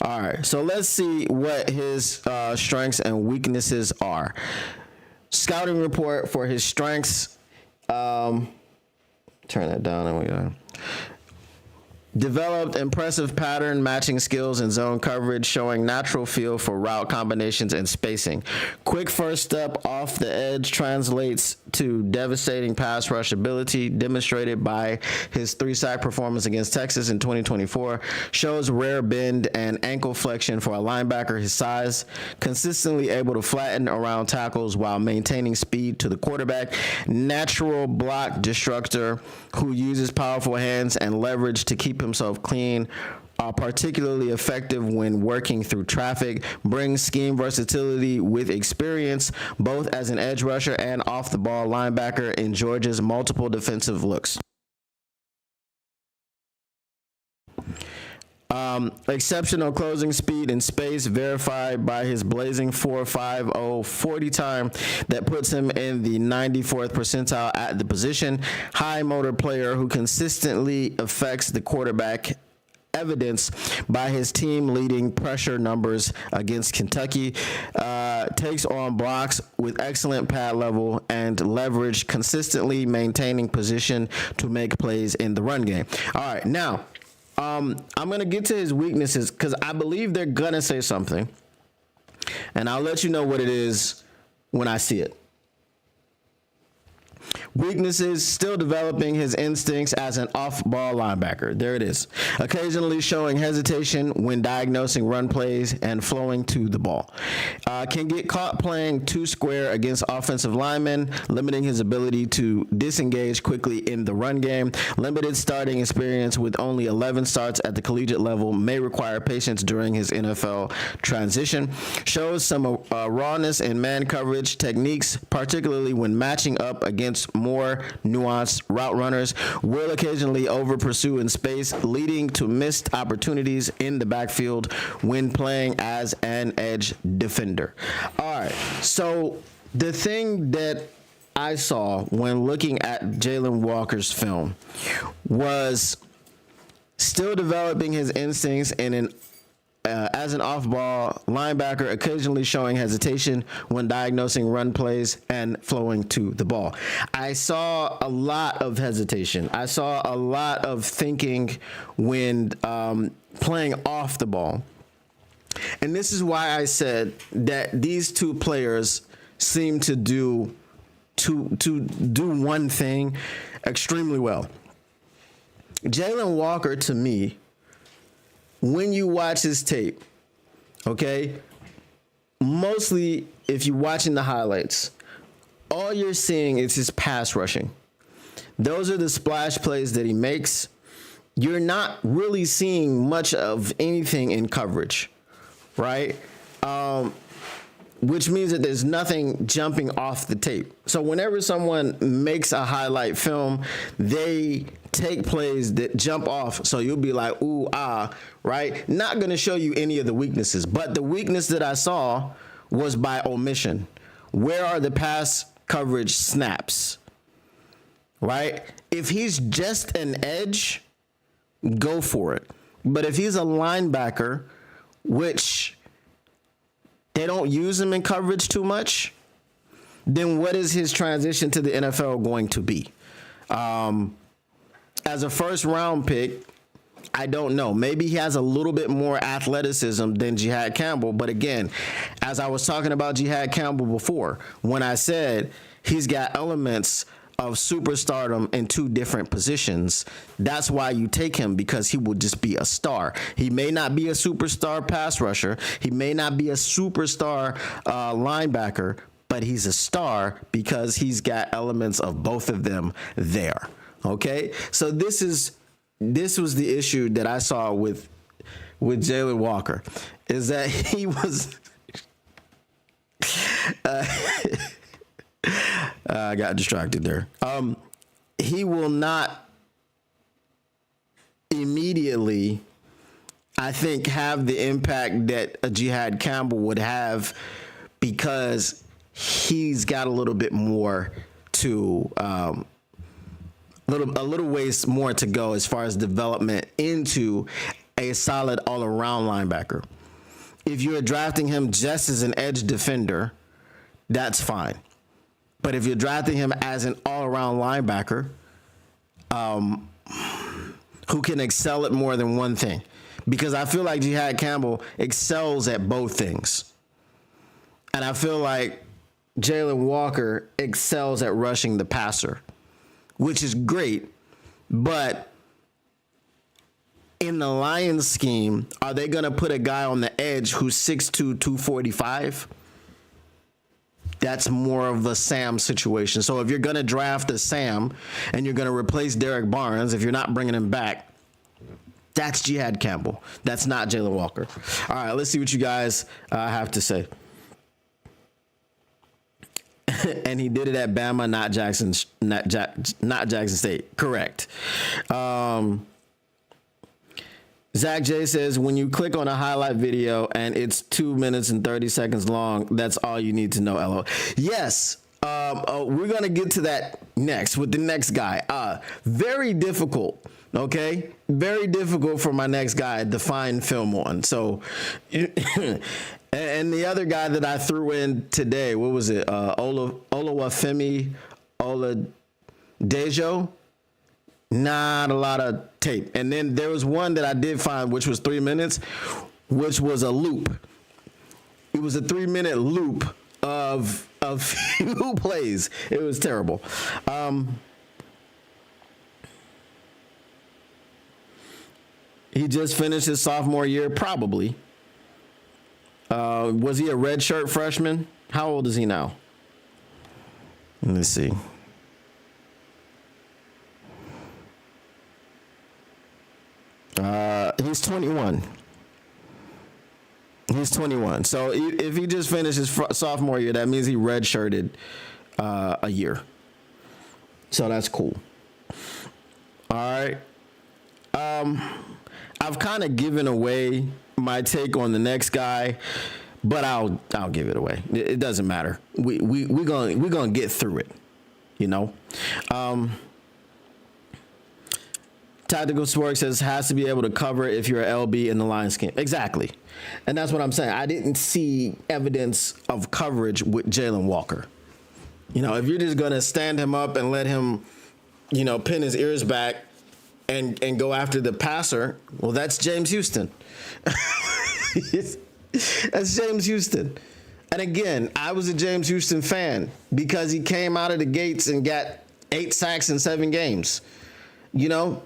All right, so let's see what his strengths and weaknesses are. Scouting report for his strengths. Turn that down. There we go. Developed impressive pattern matching skills and zone coverage, showing natural feel for route combinations and spacing. Quick first step off the edge translates to devastating pass rush ability, demonstrated by his 3-sack performance against Texas in 2024. Shows rare bend and ankle flexion for a linebacker his size. Consistently able to flatten around tackles while maintaining speed to the quarterback. Natural block destructor who uses powerful hands and leverage to keep himself clean. Particularly effective when working through traffic. Brings scheme versatility with experience, both as an edge rusher and off-the-ball linebacker in Georgia's multiple defensive looks. Exceptional closing speed and space, verified by his blazing 4.50 40 time that puts him in the 94th percentile at the position. High motor player who consistently affects the quarterback, evidenced by his team leading pressure numbers against Kentucky. Takes on blocks with excellent pad level and leverage, consistently maintaining position to make plays in the run game. All right, now I'm going to get to his weaknesses because I believe they're going to say something, and I'll let you know what it is when I see it. Weaknesses: still developing his instincts as an off-ball linebacker. There it is. Occasionally showing hesitation when diagnosing run plays and flowing to the ball. Can get caught playing too square against offensive linemen, limiting his ability to disengage quickly in the run game. Limited starting experience with only 11 starts at the collegiate level. May require patience during his NFL transition. Shows some rawness in man coverage techniques, particularly when matching up against more nuanced route runners. Will occasionally over pursue in space, leading to missed opportunities in the backfield when playing as an edge defender. All right, so the thing that I saw when looking at Jalen Walker's film was still developing his instincts in an as an off-ball linebacker, occasionally showing hesitation when diagnosing run plays and flowing to the ball. I saw a lot of hesitation. I saw a lot of thinking when playing off the ball. And this is why I said that these two players seem to do one thing extremely well. Jalen Walker, to me, when you watch his tape, okay, mostly if you're watching the highlights, all you're seeing is his pass rushing. Those are the splash plays that he makes. You're not really seeing much of anything in coverage, right? which means that there's nothing jumping off the tape. So whenever someone makes a highlight film, they take plays that jump off. So you'll be like, ooh, ah, right? Not going to show you any of the weaknesses. But the weakness that I saw was by omission. Where are the pass coverage snaps? Right? If he's just an edge, go for it. But if he's a linebacker, which they don't use him in coverage too much, then what is his transition to the NFL going to be? As a first round pick, I don't know. Maybe he has a little bit more athleticism than Jihad Campbell. But again, as I was talking about Jihad Campbell before, when I said he's got elements of superstardom in two different positions, that's why you take him, because he will just be a star. He may not be a superstar pass rusher. He may not be a superstar linebacker, but he's a star because he's got elements of both of them there. Okay, so this was the issue that I saw with Jalen Walker, is that he was. I got distracted there. He will not immediately, I think, have the impact that a Jihad Campbell would have, because he's got a little bit more to a little ways more to go as far as development into a solid all-around linebacker. If you're drafting him just as an edge defender, that's fine. But if you're drafting him as an all-around linebacker, who can excel at more than one thing, because I feel like Jihad Campbell excels at both things, and I feel like Jalen Walker excels at rushing the passer, which is great. But in the Lions scheme, are they going to put a guy on the edge who's 6'2", 245? That's more of a Sam situation. So if you're going to draft a Sam and you're going to replace Derek Barnes, if you're not bringing him back, that's Jihad Campbell. That's not Jalen Walker. All right, let's see what you guys have to say. And he did it at Bama, not Jackson State. Correct. Zach J says, when you click on a highlight video and it's 2 minutes and 30 seconds long, that's all you need to know, LO. Yes, we're going to get to that next with the next guy. Very difficult, okay? Very difficult for my next guy to find film on. So, and the other guy that I threw in today, what was it? Olawafemi Oladejo. Not a lot of tape. And then there was one that I did find, which was 3 minutes, which was a loop. It was a 3-minute loop of few plays. It was terrible. He just finished his sophomore year, probably. Was he a redshirt freshman? How old is he now? Let's see. He's 21. He's 21. So if he just finished his sophomore year, that means he redshirted a year. So that's cool. All right. I've kind of given away my take on the next guy, but I'll give it away. It doesn't matter. We're gonna get through it, you know. Tactical Sports says has to be able to cover if you're an LB in the line scheme. Exactly. And that's what I'm saying. I didn't see evidence of coverage with Jalen Walker. You know, if you're just going to stand him up and let him, you know, pin his ears back and go after the passer, well, that's James Houston. That's James Houston. And again, I was a James Houston fan because he came out of the gates and got 8 sacks in 7 games. You know,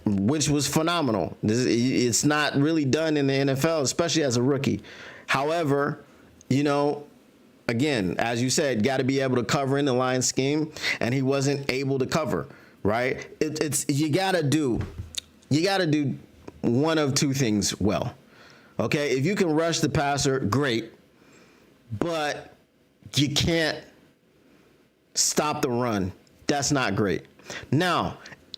which was phenomenal. It's not really done in the NFL, especially as a rookie. However, you know, again, as you said, got to be able to cover in the line scheme, and he wasn't able to cover, right? You got to do one of two things well. Okay, if you can rush the passer, great. but you can't stop the run. That's not great. Now,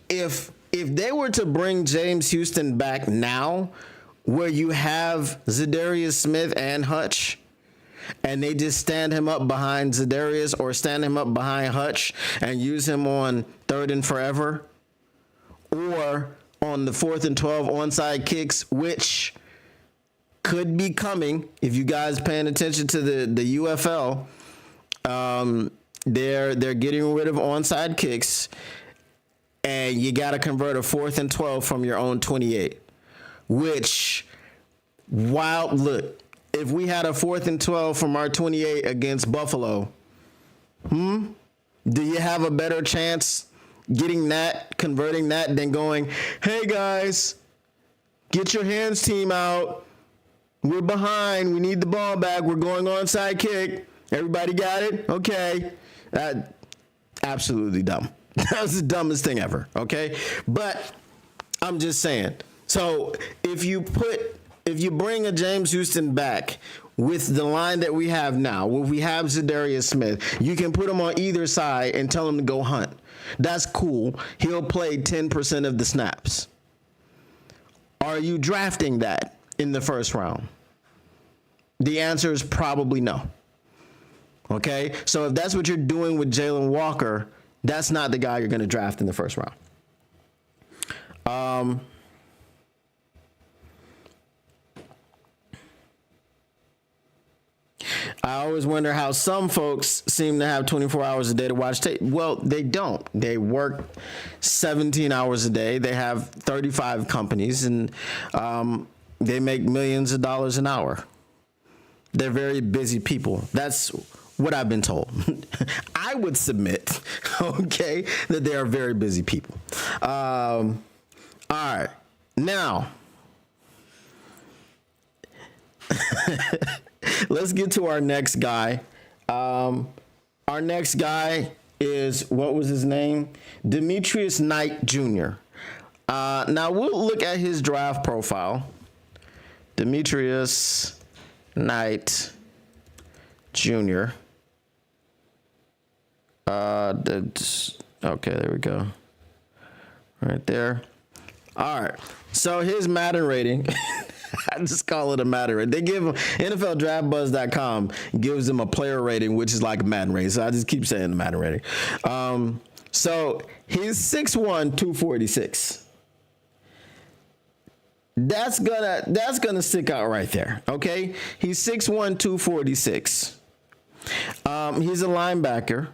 if they were to bring James Houston back now, where you have Zadarius Smith and Hutch, and they just stand him up behind Zadarius or stand him up behind Hutch and use him on 3rd and forever, or on the 4th and 12 onside kicks, which could be coming if you guys paying attention to the UFL. They're getting rid of onside kicks, and you got to convert a 4th and 12 from your own 28. Which, look, if we had a 4th and 12 from our 28 against Buffalo, do you have a better chance converting that than going, hey guys, get your hands team out. We're behind. We need the ball back. We're going onside kick. Everybody got it? Okay. Absolutely dumb. That was the dumbest thing ever. Okay. But I'm just saying. So if you bring a James Houston back with the line that we have now, where we have Zadarius Smith, you can put him on either side and tell him to go hunt. That's cool. He'll play 10% of the snaps. Are you drafting that in the first round? The answer is probably no. Okay? So if that's what you're doing with Jalen Walker, that's not the guy you're going to draft in the first round. I always wonder how some folks seem to have 24 hours a day to watch tape. Well, they don't. They work 17 hours a day. They have 35 companies, and they make millions of dollars an hour. They're very busy people. That's what I've been told. I would submit, okay, that they are very busy people. All right. Now, let's get to our next guy. Our next guy is, what was his name? Demetrius Knight Jr. Now, we'll look at his draft profile. Demetrius Knight Jr. Okay, there we go. Right there. All right. So his Madden rating, I just call it a Madden rating. They give him, NFLDraftBuzz.com gives him a player rating, which is like a Madden rating. So I just keep saying the Madden rating. So he's 6'1", 246. That's gonna stick out right there. Okay. He's 6'1", 246. He's a linebacker.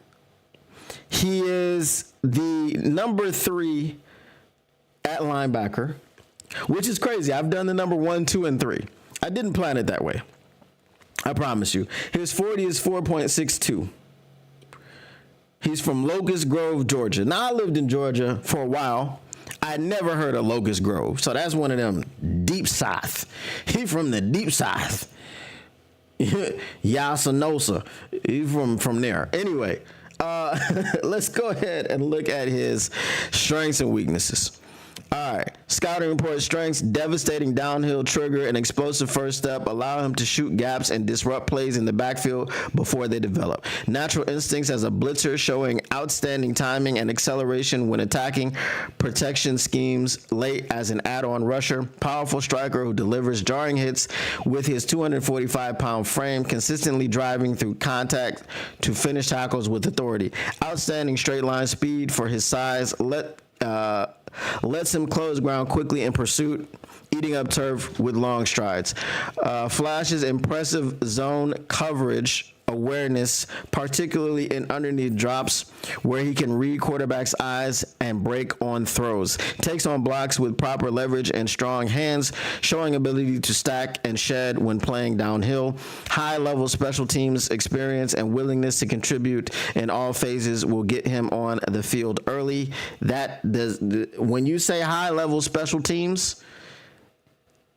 He is the number 3 at linebacker, which is crazy. I've done the number 1, 2, and 3. I didn't plan it that way. I promise you. His 40 is 4.62. He's from Locust Grove, Georgia. Now, I lived in Georgia for a while. I never heard of Locust Grove. So that's one of them deep south. He from the deep south. Yasanosa. He's from there. Anyway, let's go ahead and look at his strengths and weaknesses. All right. Scouting report strengths: devastating downhill trigger and explosive first step, allow him to shoot gaps and disrupt plays in the backfield before they develop. Natural instincts as a blitzer, showing outstanding timing and acceleration when attacking. Protection schemes late as an add-on rusher. Powerful striker who delivers jarring hits with his 245-pound frame, consistently driving through contact to finish tackles with authority. Outstanding straight line speed for his size. Lets him close ground quickly in pursuit, eating up turf with long strides. Flashes impressive zone coverage awareness, particularly in underneath drops where he can read quarterbacks' eyes and break on throws. Takes on blocks with proper leverage and strong hands, showing ability to stack and shed when playing downhill. High-level special teams experience and willingness to contribute in all phases will get him on the field early. When you say high-level special teams,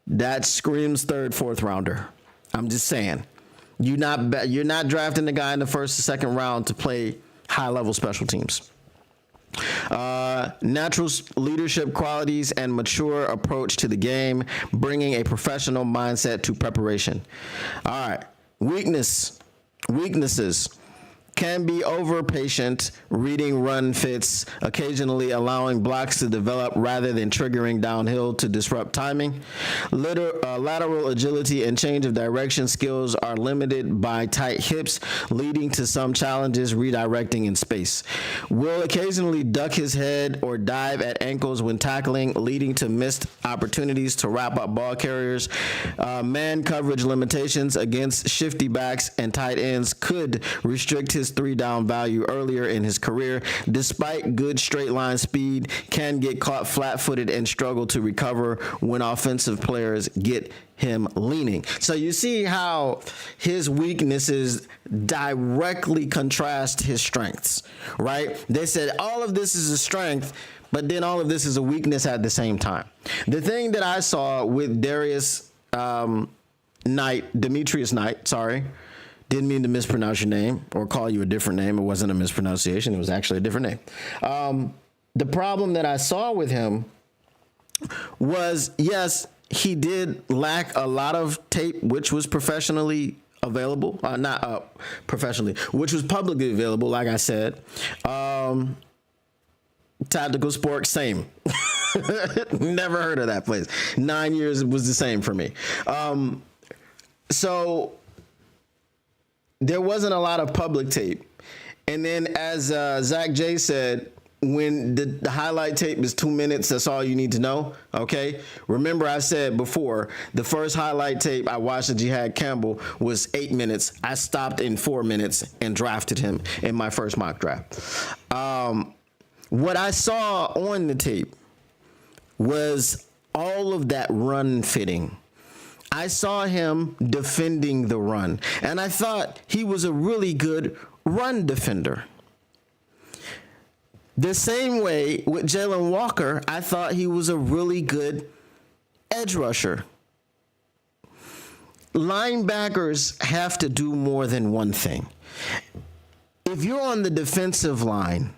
that screams third, fourth rounder. I'm just saying. You're not drafting the guy in the first or second round to play high-level special teams. Natural leadership qualities and mature approach to the game, bringing a professional mindset to preparation. All right. Weakness. Weaknesses. Can be over patient, reading run fits, occasionally allowing blocks to develop rather than triggering downhill to disrupt timing. Lateral agility and change of direction skills are limited by tight hips, leading to some challenges redirecting in space. Will occasionally duck his head or dive at ankles when tackling, leading to missed opportunities to wrap up ball carriers. Man coverage limitations against shifty backs and tight ends could restrict his 3-down value earlier in his career. Despite good straight line speed, can get caught flat-footed and struggle to recover when offensive players get him leaning. So you see how his weaknesses directly contrast his strengths, right? They said all of this is a strength, but then all of this is a weakness at the same time. The thing that I saw with Demetrius Knight, sorry, didn't mean to mispronounce your name or call you a different name. It wasn't a mispronunciation. It was actually a different name. The problem that I saw with him was, yes, he did lack a lot of tape, which was professionally available. Not professionally, which was publicly available, like I said. Tactical Sport, same. Never heard of that place. 9 years was the same for me. So there wasn't a lot of public tape. And then as Zach J said, when the highlight tape is 2 minutes, that's all you need to know, okay? Remember I said before, the first highlight tape I watched of Jihad Campbell was 8 minutes. I stopped in 4 minutes and drafted him in my first mock draft. What I saw on the tape was all of that run fitting. I saw him defending the run, and I thought he was a really good run defender. The same way with Jalen Walker, I thought he was a really good edge rusher. Linebackers have to do more than one thing. If you're on the defensive line,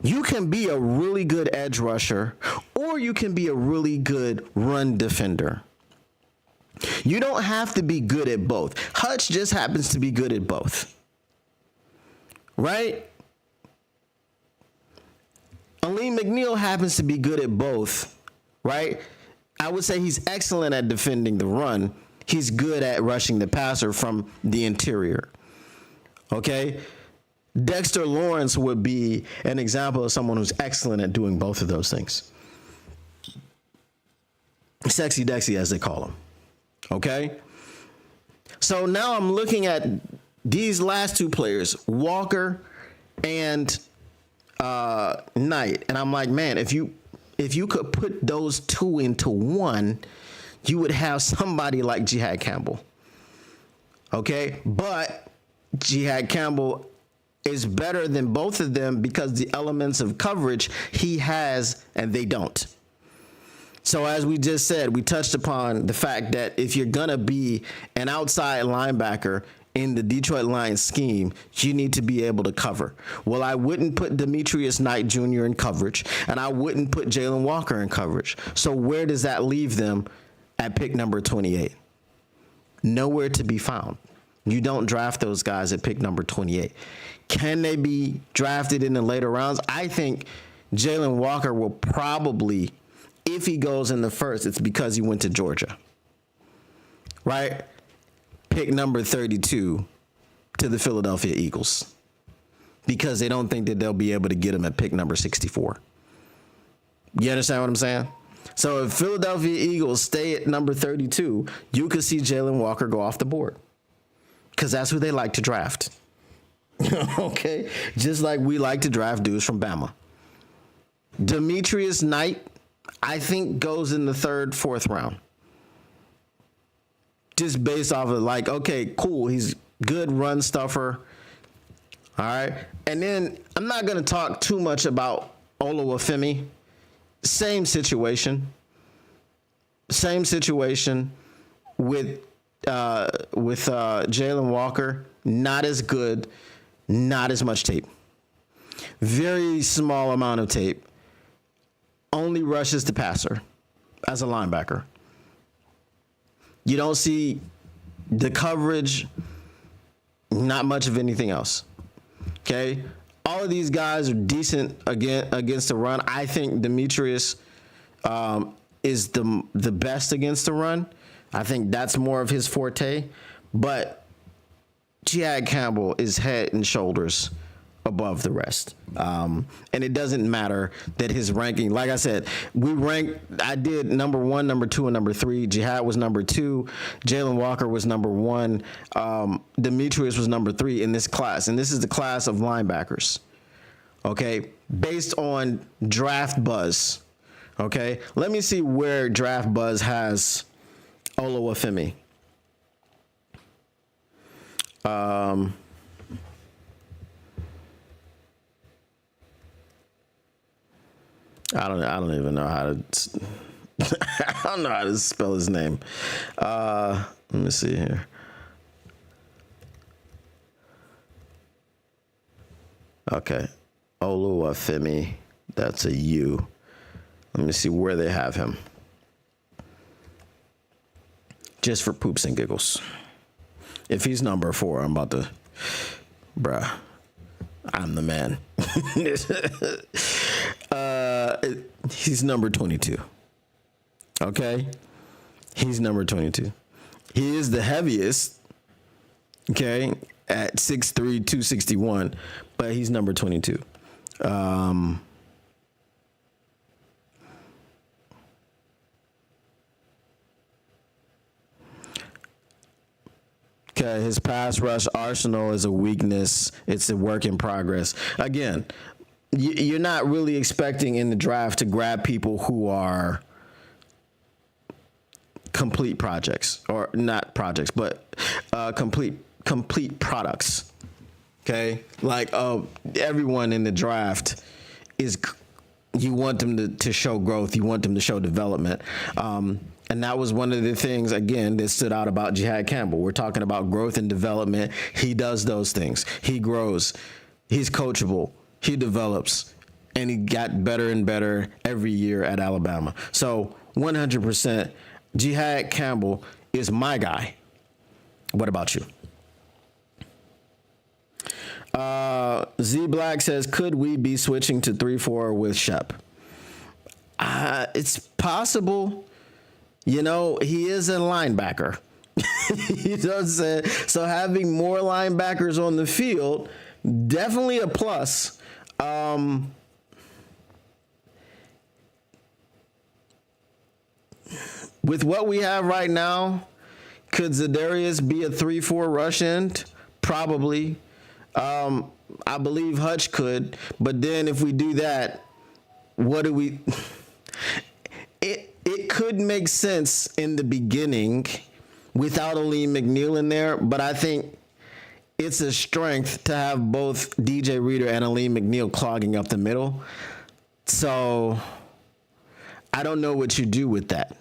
you can be a really good edge rusher, or you can be a really good run defender. You don't have to be good at both. Hutch just happens to be good at both. Right? Aleem McNeil happens to be good at both. Right? I would say he's excellent at defending the run. He's good at rushing the passer from the interior. Okay? Dexter Lawrence would be an example of someone who's excellent at doing both of those things. Sexy Dexy, as they call him. Okay? So now I'm looking at these last two players, Walker and Knight, and I'm like, man, if you could put those two into one, you would have somebody like Jihad Campbell. Okay? But Jihad Campbell is better than both of them because the elements of coverage he has and they don't. So as we just said, we touched upon the fact that if you're going to be an outside linebacker in the Detroit Lions scheme, you need to be able to cover. Well, I wouldn't put Demetrius Knight Jr. in coverage, and I wouldn't put Jalen Walker in coverage. So where does that leave them at pick number 28? Nowhere to be found. You don't draft those guys at pick number 28. Can they be drafted in the later rounds? I think Jalen Walker will probably, if he goes in the first, it's because he went to Georgia. Right? Pick number 32 to the Philadelphia Eagles. Because they don't think that they'll be able to get him at pick number 64. You understand what I'm saying? So if Philadelphia Eagles stay at number 32, you could see Jalen Walker go off the board. Because that's who they like to draft. Okay? Just like we like to draft dudes from Bama. Demetrius Knight, I think, goes in the third, fourth round. Just based off of like, okay, cool. He's good run stuffer. All right. And then I'm not going to talk too much about Oluwafemi. Same situation. Same situation with Jalen Walker. Not as good. Not as much tape. Very small amount of tape. Only rushes the passer as a linebacker. You don't see the coverage. Not much of anything else. Okay? All of these guys are decent against the run. I think Demetrius is the best against the run. I think that's more of his forte. But Jihad Campbell is head and shoulders above the rest. And it doesn't matter that his ranking, like I said, I did number 1, number 2, and number 3. Jihad was number 2. Jalen Walker was number 1. Demetrius was number 3 in this class. And this is the class of linebackers. Okay. Based on draft buzz. Okay. Let me see where draft buzz has Oluwafemi. I don't even know how to. I don't know how to spell his name. Let me see here. Okay, Oluwafemi. That's a U. Let me see where they have him. Just for poops and giggles. If he's number 4, I'm about to, bruh. I'm the man. He's number 22. Okay? He's number 22. He is the heaviest, okay, at 6'3", 261, but he's number 22. Okay, his pass rush arsenal is a weakness. It's a work in progress. Again, you're not really expecting in the draft to grab people who are complete projects, or not projects, but complete products. Okay, like everyone in the draft is. You want them to show growth. You want them to show development. And that was one of the things, again, that stood out about Jihad Campbell. We're talking about growth and development. He does those things. He grows. He's coachable. He develops. And he got better and better every year at Alabama. So 100%, Jihad Campbell is my guy. What about you? Z Black says, could we be switching to 3-4 with Shep? It's possible. You know, he is a linebacker. You know what I'm saying? So having more linebackers on the field, definitely a plus. With what we have right now, could Zadarius be a 3-4 rush end? Probably. I believe Hutch could, but then if we do that, what do we? It could make sense in the beginning without Aleem McNeil in there, but I think it's a strength to have both DJ Reader and Aleem McNeil clogging up the middle. So I don't know what you do with that.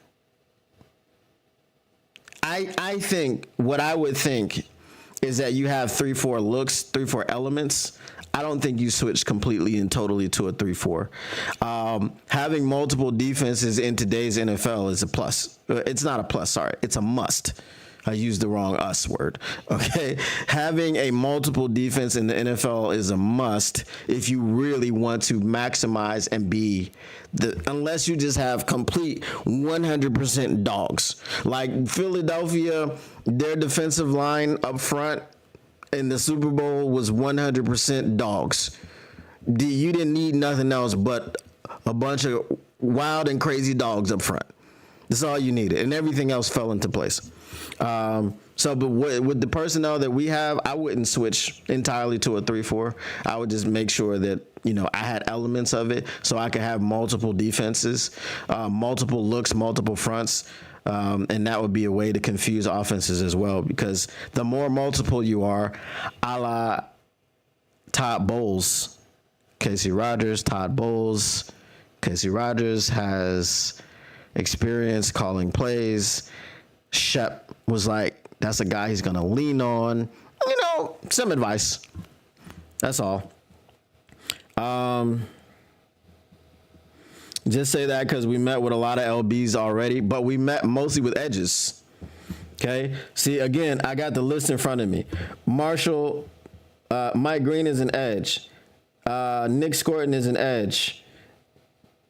I think what I would think is that you have 3-4 looks, 3-4 elements. I don't think you switch completely and totally to a 3-4. Having multiple defenses in today's NFL is a plus. It's not a plus, sorry. It's a must. I used the wrong us word. Okay. Having a multiple defense in the NFL is a must if you really want to maximize and be unless you just have complete 100% dogs. Like Philadelphia, their defensive line up front in the Super Bowl was 100% dogs. You didn't need nothing else but a bunch of wild and crazy dogs up front. That's all you needed, and everything else fell into place. But with the personnel that we have, I wouldn't switch entirely to a 3-4. I would just make sure that, I had elements of it so I could have multiple defenses, multiple looks, multiple fronts. And that would be a way to confuse offenses as well, because the more multiple you are, a la Todd Bowles, Casey Rogers, Todd Bowles. Casey Rogers has experience calling plays. Shep was like, that's a guy he's going to lean on. Some advice. That's all. Just say that because we met with a lot of LBs already, but we met mostly with edges. Okay. See, again, I got the list in front of me. Marshall, Mike Green is an edge. Nick Scorton is an edge.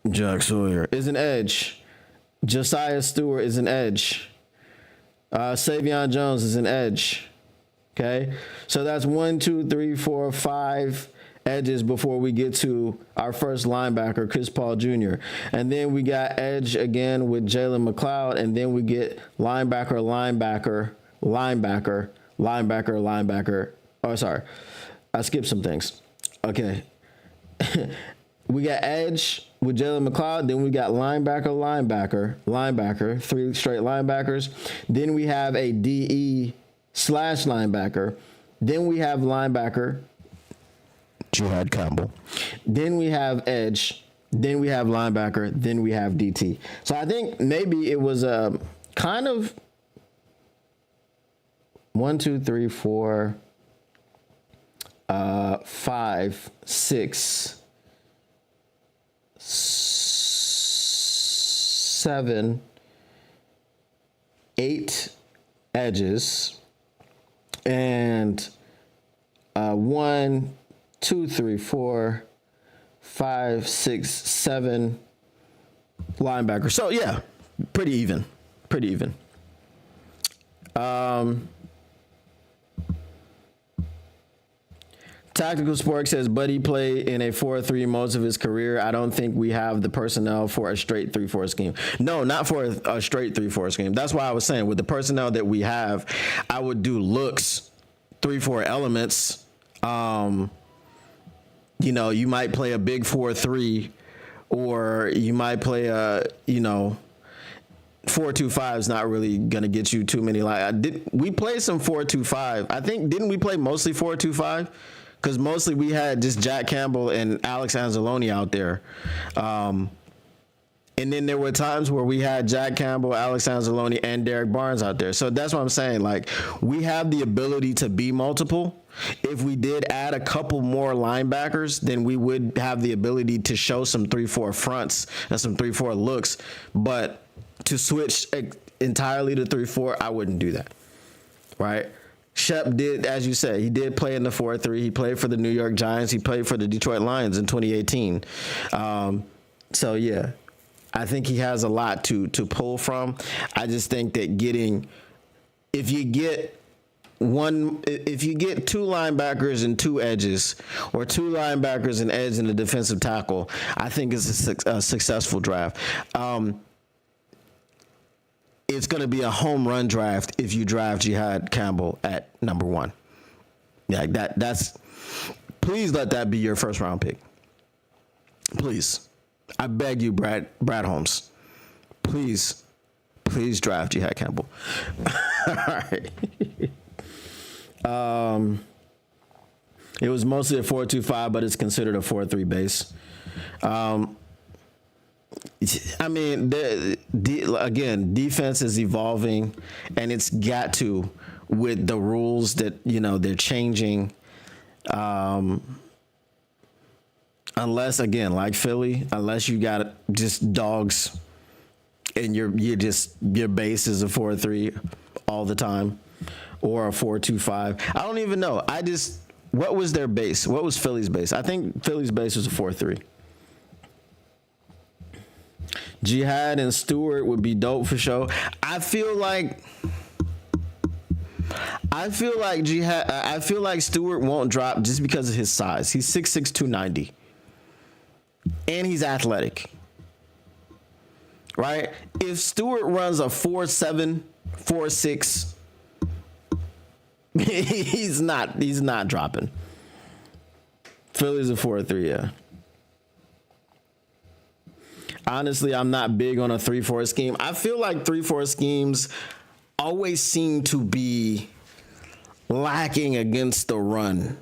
Jack Sawyer is an edge. Josiah Stewart is an edge. Savion Jones is an edge. Okay. So that's 1, 2, 3, 4, 5 edges before we get to our first linebacker, Chris Paul Jr. And then we got edge again with Jalen McLeod, and then we get linebacker. Oh, sorry. I skipped some things. Okay. We got edge with Jalen McLeod. Then we got linebacker, 3 straight linebackers. Then we have a DE/linebacker. Then we have linebacker, Jihad Campbell. Then we have edge. Then we have linebacker. Then we have DT. So I think maybe it was a kind of 1, 2, 3, 4, 5, 6, 7, 8 edges, and 1, 2, 3, 4, 5, 6, 7 linebackers. So yeah, pretty even. Tactical Spork says Buddy played in a 4-3 most of his career. I don't think we have the personnel for a straight 3-4 scheme. No, not for a straight 3-4 scheme. That's why I was saying with the personnel that we have, I would do looks, 3-4 elements. You might play a big 4-3, or you might play a 4-2-5 is not really gonna get you too many. We played some 4-2-5. I think didn't we play mostly 4-2-5? Because mostly we had just Jack Campbell and Alex Anzalone out there. And then there were times where we had Jack Campbell, Alex Anzalone, and Derek Barnes out there. So that's what I'm saying. Like, we have the ability to be multiple. If we did add a couple more linebackers, then we would have the ability to show some 3-4 fronts and some 3-4 looks. But to switch entirely to 3-4, I wouldn't do that. Right? Shep did, as you said, he did play in the 4-3. He played for the New York Giants. He played for the Detroit Lions in 2018. So, yeah, I think he has a lot to pull from. I just think that if you get 2 linebackers and 2 edges, or 2 linebackers and edge and a defensive tackle, I think it's a successful draft. It's going to be a home run draft if you draft Jihad Campbell at number 1. Yeah, that's. Please let that be your first round pick. Please, I beg you, Brad Holmes. Please draft Jihad Campbell. All right. It was mostly a 4-2-5, but it's considered a 4-3 base. I mean, again, defense is evolving, and it's got to, with the rules that they're changing. Unless, again, like Philly, unless you got just dogs, and your base is a 4-3 all the time, or a 4-2-5. I don't even know. What was their base? What was Philly's base? I think Philly's base was a 4-3. Jihad and Stewart would be dope for sure. I feel like Stewart won't drop just because of his size. He's 6'6", 290. And he's athletic. Right? If Stewart runs a 4.7, 4.6, he's not dropping. Philly's a 4-3, yeah. Honestly, I'm not big on a 3-4 scheme. I feel like 3-4 schemes always seem to be lacking against the run.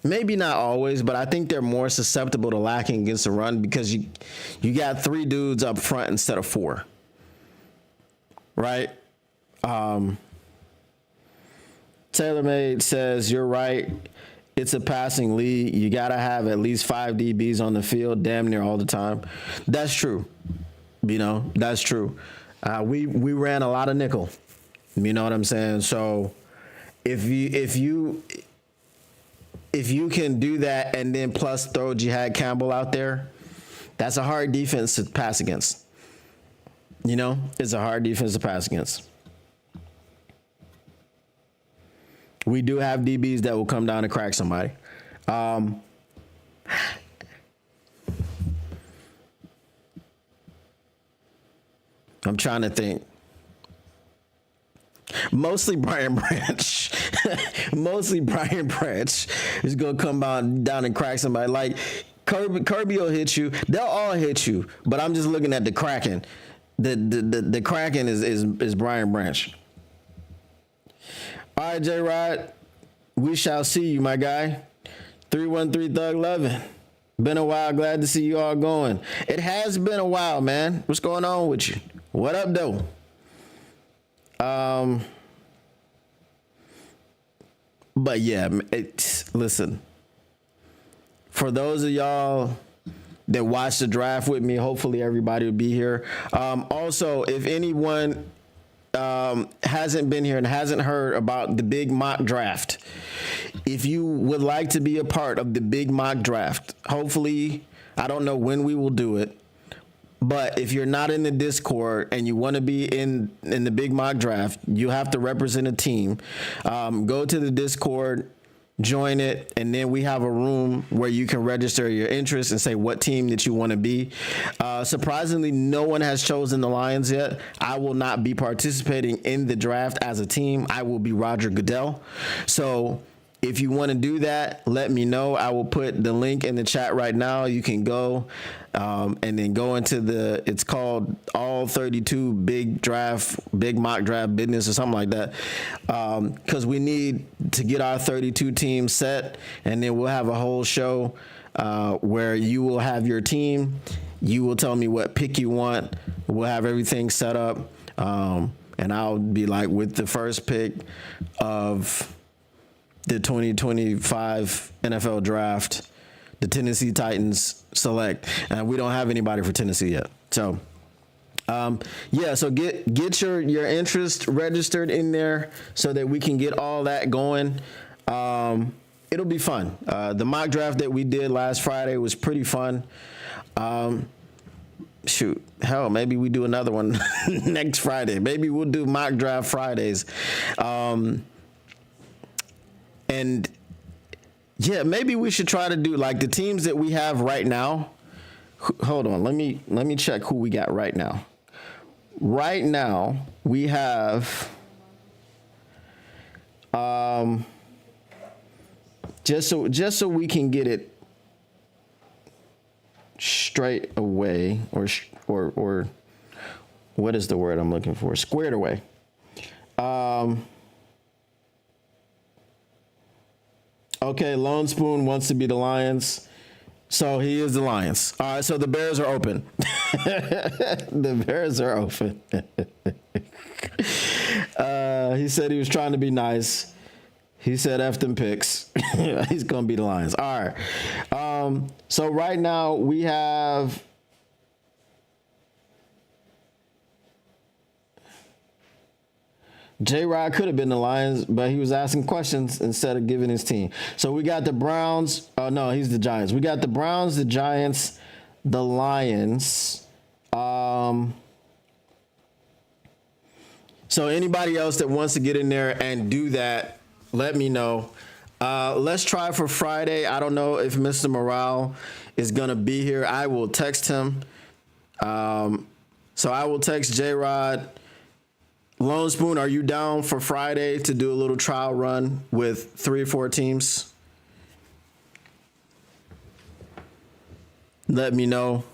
Maybe not always, but I think they're more susceptible to lacking against the run because you got 3 dudes up front instead of 4. Right? TaylorMade says, you're right. It's a passing league. You got to have at least 5 DBs on the field damn near all the time. That's true. That's true. We ran a lot of nickel. You know what I'm saying? So if you can do that and then plus throw Jihad Campbell out there, that's a hard defense to pass against. It's a hard defense to pass against. We do have DBs that will come down and crack somebody. I'm trying to think. Mostly Brian Branch. Mostly Brian Branch is going to come down and crack somebody. Like, Kirby will hit you. They'll all hit you. But I'm just looking at the cracking. The cracking is Brian Branch. All right, J-Rod. We shall see you, my guy. 313 Thug 11. Been a while. Glad to see you all going. It has been a while, man. What's going on with you? What up, though? But yeah, listen, for those of y'all that watch the draft with me, hopefully everybody will be here. Also, if anyone hasn't been here and hasn't heard about the big mock draft, if you would like to be a part of the big mock draft, hopefully, I don't know when we will do it, but if you're not in the Discord and you want to be in the big mock draft, you have to represent a team. Go to the Discord, join it, and then we have a room where you can register your interest and say what team that you want to be. Surprisingly, no one has chosen the Lions yet. I will not be participating in the draft as a team. I will be Roger Goodell. So if you want to do that, let me know. I will put the link in the chat right now. You can go and then go into it's called All 32 Big Mock Draft Business or something like that. Because we need to get our 32 teams set, and then we'll have a whole show where you will have your team. You will tell me what pick you want. We'll have everything set up. And I'll be like, with the first pick of the 2025 NFL draft, the Tennessee Titans select, and we don't have anybody for Tennessee yet. So, so get your interest registered in there so that we can get all that going. It'll be fun. The mock draft that we did last Friday was pretty fun. Maybe we do another one next Friday. Maybe we'll do mock draft Fridays. And yeah, maybe we should try to do like the teams that we have right now. Hold on, let me check who we got right now. Right now we have just so we can get it straight away, or what is the word I'm looking for? Squared away. Okay, Lone Spoon wants to be the Lions, so he is the Lions. All right, so the Bears are open. The Bears are open. He said he was trying to be nice. He said F them picks. He's going to be the Lions. All right. So right now we have J-Rod could have been the Lions, but he was asking questions instead of giving his team. So we got the Browns. Oh, no, he's the Giants. We got the Browns, the Giants, the Lions. So anybody else that wants to get in there and do that, let me know. Let's try for Friday. I don't know if Mr. Morale is going to be here. I will text him. So I will text J-Rod. Lone Spoon, are you down for Friday to do a little trial run with 3 or 4 teams? Let me know.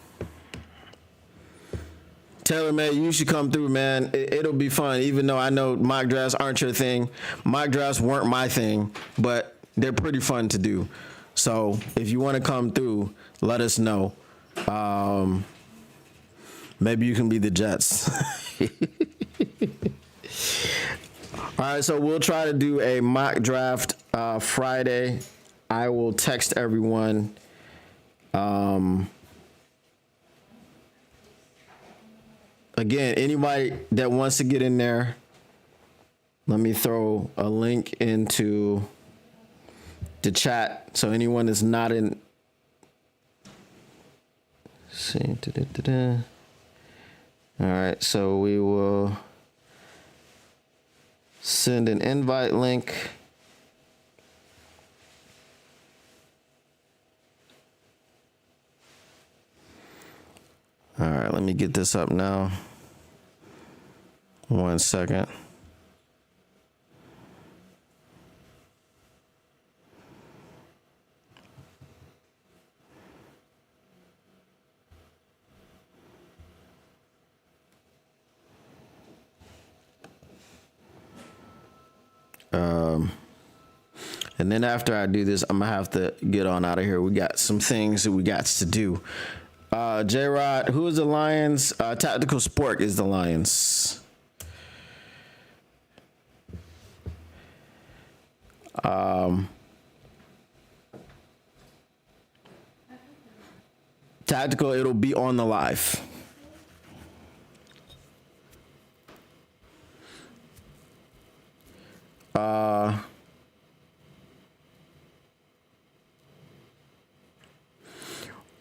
Taylor May, you should come through, man. It'll be fun, even though I know mock drafts aren't your thing. Mock drafts weren't my thing, but they're pretty fun to do. So if you want to come through, let us know. Maybe you can be the Jets. All right, so we'll try to do a mock draft Friday. I will text everyone. again, anybody that wants to get in there, let me throw a link into the chat. So anyone that's not in, see, all right, so we will send an invite link. All right, let me get this up now. 1 second. And then after I do this, I'm gonna have to get on out of here. We got some things that we got to do. J-Rod, who is the Lions? Tactical Sport is the Lions. Tactical, it'll be on the live.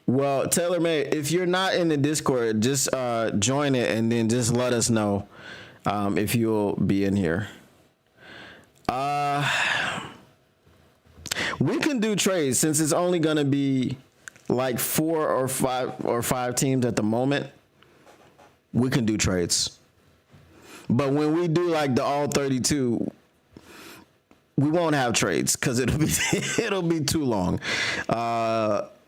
Well, Taylor May, if you're not in the Discord, just join it and then just let us know if you'll be in here. We can do trades since it's only going to be like 4 or 5 teams at the moment. We can do trades. But when we do like the all 32, we won't have trades because it'll be too long.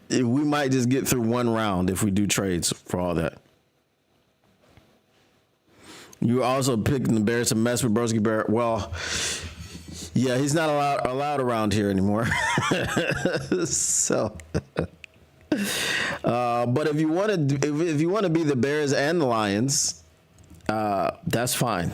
We might just get through one round if we do trades for all that. You also picking the Bears to mess with Broski Bear. Well, yeah, he's not allowed around here anymore. So, but if you want to be the Bears and the Lions, that's fine.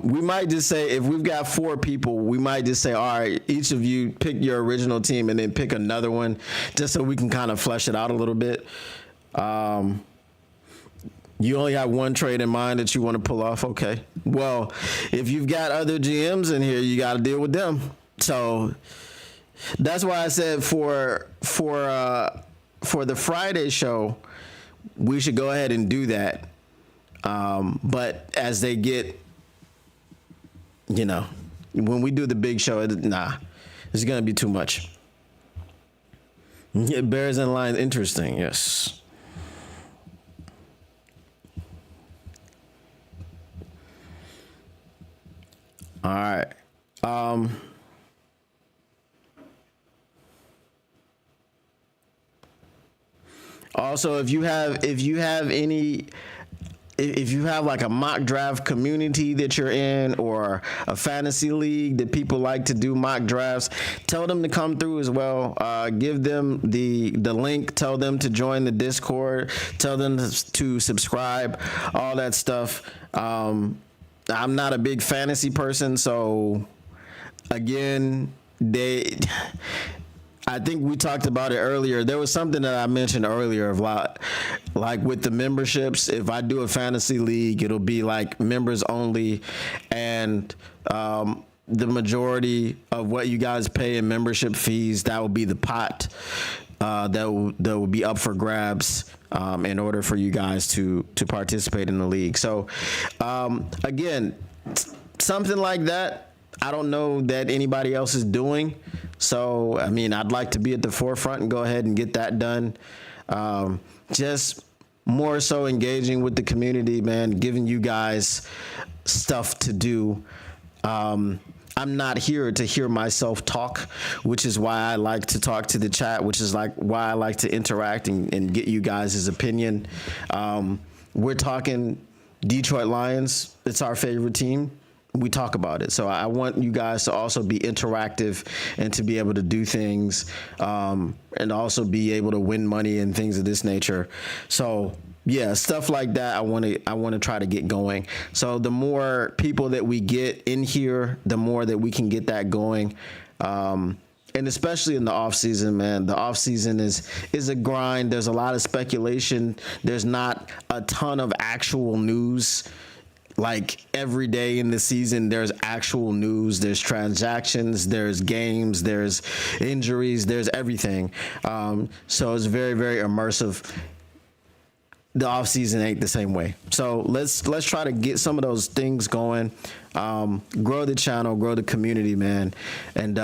We might just say, if we've got 4 people, we might just say, all right, each of you pick your original team and then pick another one, just so we can kind of flesh it out a little bit. You only have one trade in mind that you want to pull off. Okay. Well, if you've got other GMs in here, you got to deal with them. So that's why I said for the Friday show, we should go ahead and do that. But as they get, when we do the big show, it's going to be too much. Yeah, Bears and Lions, interesting, yes. All right. Also, if you have like a mock draft community that you're in, or a fantasy league that people like to do mock drafts, tell them to come through as well. Give them the link, tell them to join the Discord, tell them to subscribe, all that stuff. I'm not a big fantasy person, so again, I think we talked about it earlier. There was something that I mentioned earlier of like with the memberships. If I do a fantasy league, it'll be like members only, and the majority of what you guys pay in membership fees, that will be the pot that will be up for grabs in order for you guys to participate in the league. So again, something like that, I don't know that anybody else is doing. So, I mean, I'd like to be at the forefront and go ahead and get that done. Just more so engaging with the community, man, giving you guys stuff to do. I'm not here to hear myself talk, which is why I like to talk to the chat, which is like why I like to interact and get you guys' opinion. We're talking Detroit Lions. It's our favorite team. We talk about it. So I want you guys to also be interactive and to be able to do things and also be able to win money and things of this nature. So yeah, stuff like that I want to try to get going. So the more people that we get in here, the more that we can get that going. and especially in the offseason, man. The offseason is a grind. There's a lot of speculation. There's not a ton of actual news. Like every day in the season, there's actual news. There's transactions. There's games. There's injuries. There's everything. So it's very, very immersive. The offseason ain't the same way. So let's try to get some of those things going. Grow the channel, grow the community, man, and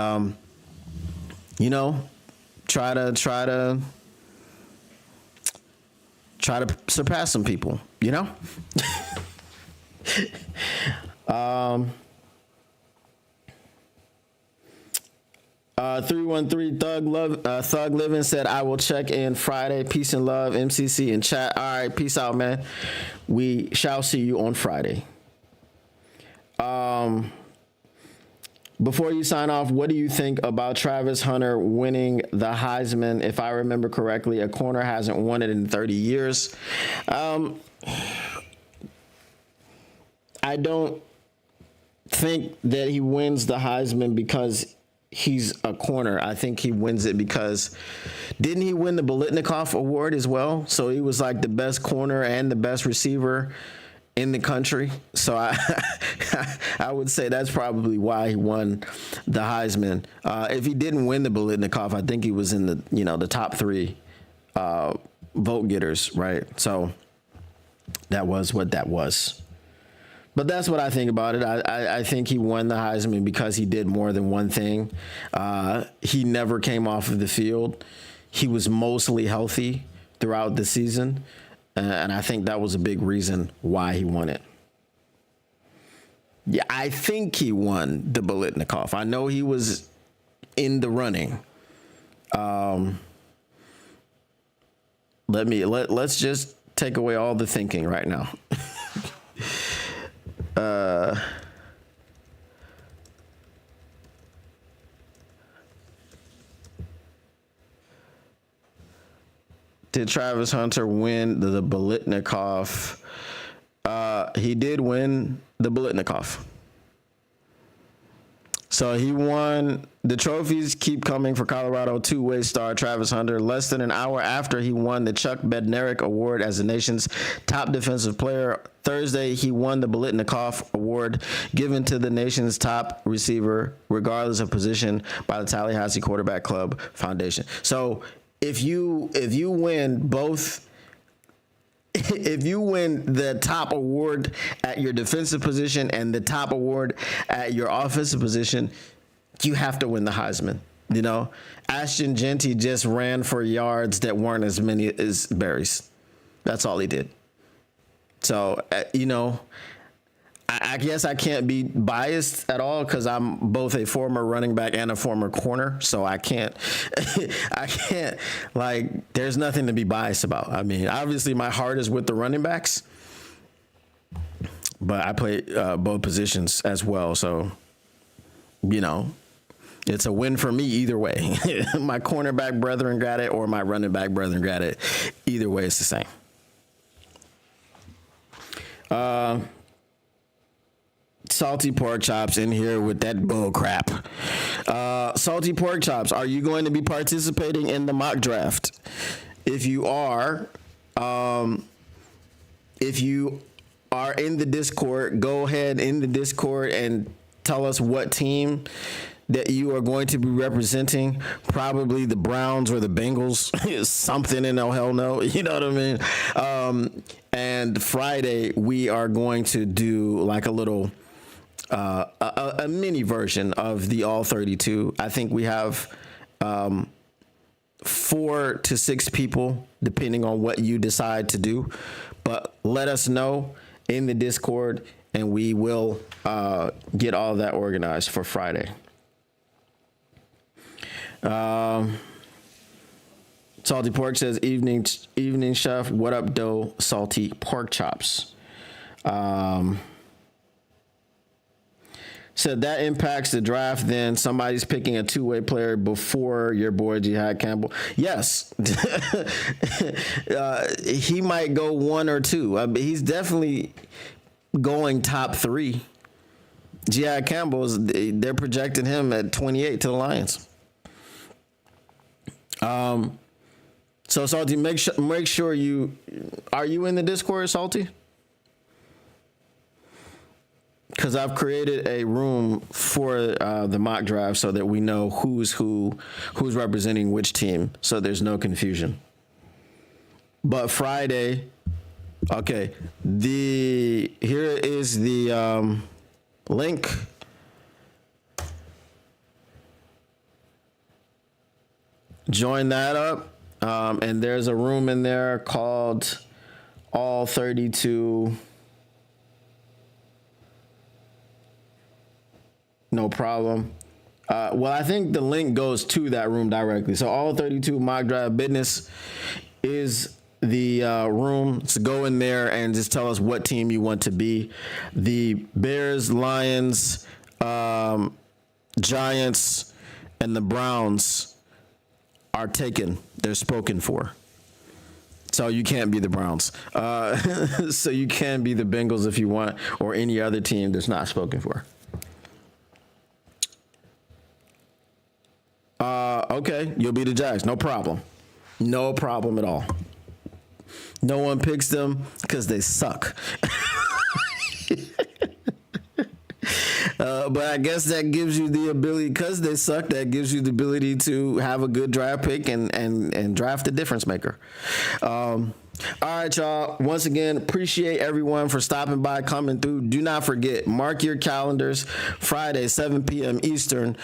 try to surpass some people. 313 Thug Living said, I will check in Friday. Peace and love, MCC in chat. All right, peace out, man. We shall see you on Friday. Before you sign off, what do you think about Travis Hunter winning the Heisman? If I remember correctly, a corner hasn't won it in 30 years. I don't think that he wins the Heisman because he's a corner. I think he wins it because didn't he win the Biletnikoff Award as well? So he was like the best corner and the best receiver in the country. So I would say that's probably why he won the Heisman. If he didn't win the Biletnikoff, I think he was in the top 3 vote getters, right? So that was what that was. But that's what I think about it. I think he won the Heisman because he did more than one thing. He never came off of the field. He was mostly healthy throughout the season. And I think that was a big reason why he won it. Yeah, I think he won the Biletnikoff. I know he was in the running. Let's just take away all the thinking right now. Did Travis Hunter win the Biletnikoff? He did win the Biletnikoff. So he won. The trophies keep coming for Colorado two-way star Travis Hunter. Less than an hour after he won the Chuck Bednarik Award as the nation's top defensive player, Thursday he won the Biletnikoff Award given to the nation's top receiver, regardless of position, by the Tallahassee Quarterback Club Foundation. So if you win both. If you win the top award at your defensive position and the top award at your offensive position, you have to win the Heisman. Ashton Genty just ran for yards that weren't as many as Barry's. That's all he did. So, I guess I can't be biased at all because I'm both a former running back and a former corner. So I can't, there's nothing to be biased about. I mean, obviously my heart is with the running backs, but I play both positions as well. So, it's a win for me either way. My cornerback brethren got it or my running back brethren got it. Either way, it's the same. Salty Pork Chops in here with that bull crap. Salty Pork Chops, are you going to be participating in the mock draft? If you are in the Discord, go ahead in the Discord and tell us what team that you are going to be representing. Probably the Browns or the Bengals. Something in oh hell no. You know what I mean? And Friday we are going to do like a little a mini version of the All 32. I think we have 4 to 6 people, depending on what you decide to do. But let us know in the Discord, and we will get all of that organized for Friday. Salty Pork says, evening chef, what up, dough? Salty Pork Chops. Said that impacts the draft. Then somebody's picking a two-way player before your boy Jihad Campbell. Yes, he might go 1 or 2. He's definitely going top 3. Jihad Campbell they're projecting him at 28 to the Lions. So Salty, make sure are you in the Discord, Salty? Because I've created a room for the mock draft so that we know who's representing which team, so there's no confusion. But Friday, okay, here is the link. Join that up, and there's a room in there called All 32. No problem. Well, I think the link goes to that room directly. So All 32 Mock Draft Business is the room. So go in there and just tell us what team you want to be. The Bears, Lions, Giants, and the Browns are taken. They're spoken for. So you can't be the Browns. So you can be the Bengals if you want, or any other team that's not spoken for. Okay, you'll be the Jags. No problem. No problem at all. No one picks them because they suck. But I guess that gives you the ability, because they suck, that gives you the ability to have a good draft pick and draft a difference maker. All right, y'all. Once again, appreciate everyone for stopping by, coming through. Do not forget, mark your calendars. Friday, 7 p.m. Eastern.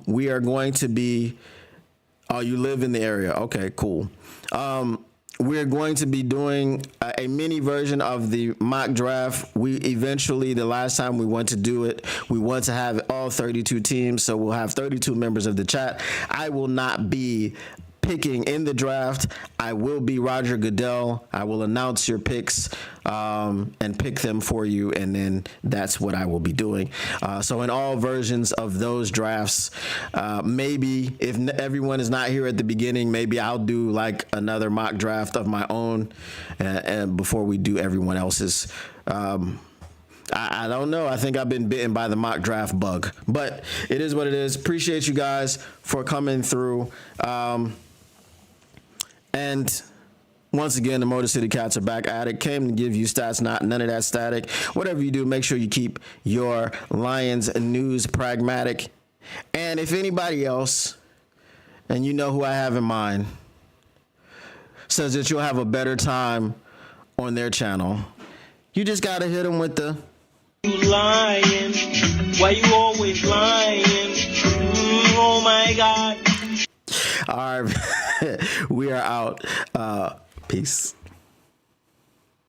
We are going to be. Oh, you live in the area. Okay, cool. We're going to be doing a mini version of the mock draft. We eventually, the last time we want to do it, we want to have all 32 teams. So we'll have 32 members of the chat. I will not be picking in the draft. I will be Roger Goodell. I will announce your picks and pick them for you, and then that's what I will be doing. So in all versions of those drafts, maybe if everyone is not here at the beginning, maybe I'll do like another mock draft of my own, and before we do everyone else's. I don't know. I think I've been bitten by the mock draft bug, but it is what it is. Appreciate you guys for coming through. And once again, the Motor City Cats are back at it. Came to give you stats, none of that static. Whatever you do, make sure you keep your Lions news pragmatic. And if anybody else, and you know who I have in mind, says that you'll have a better time on their channel, you just got to hit them with the... You lying? Why you always lying? Oh my God. All right. We are out. Peace.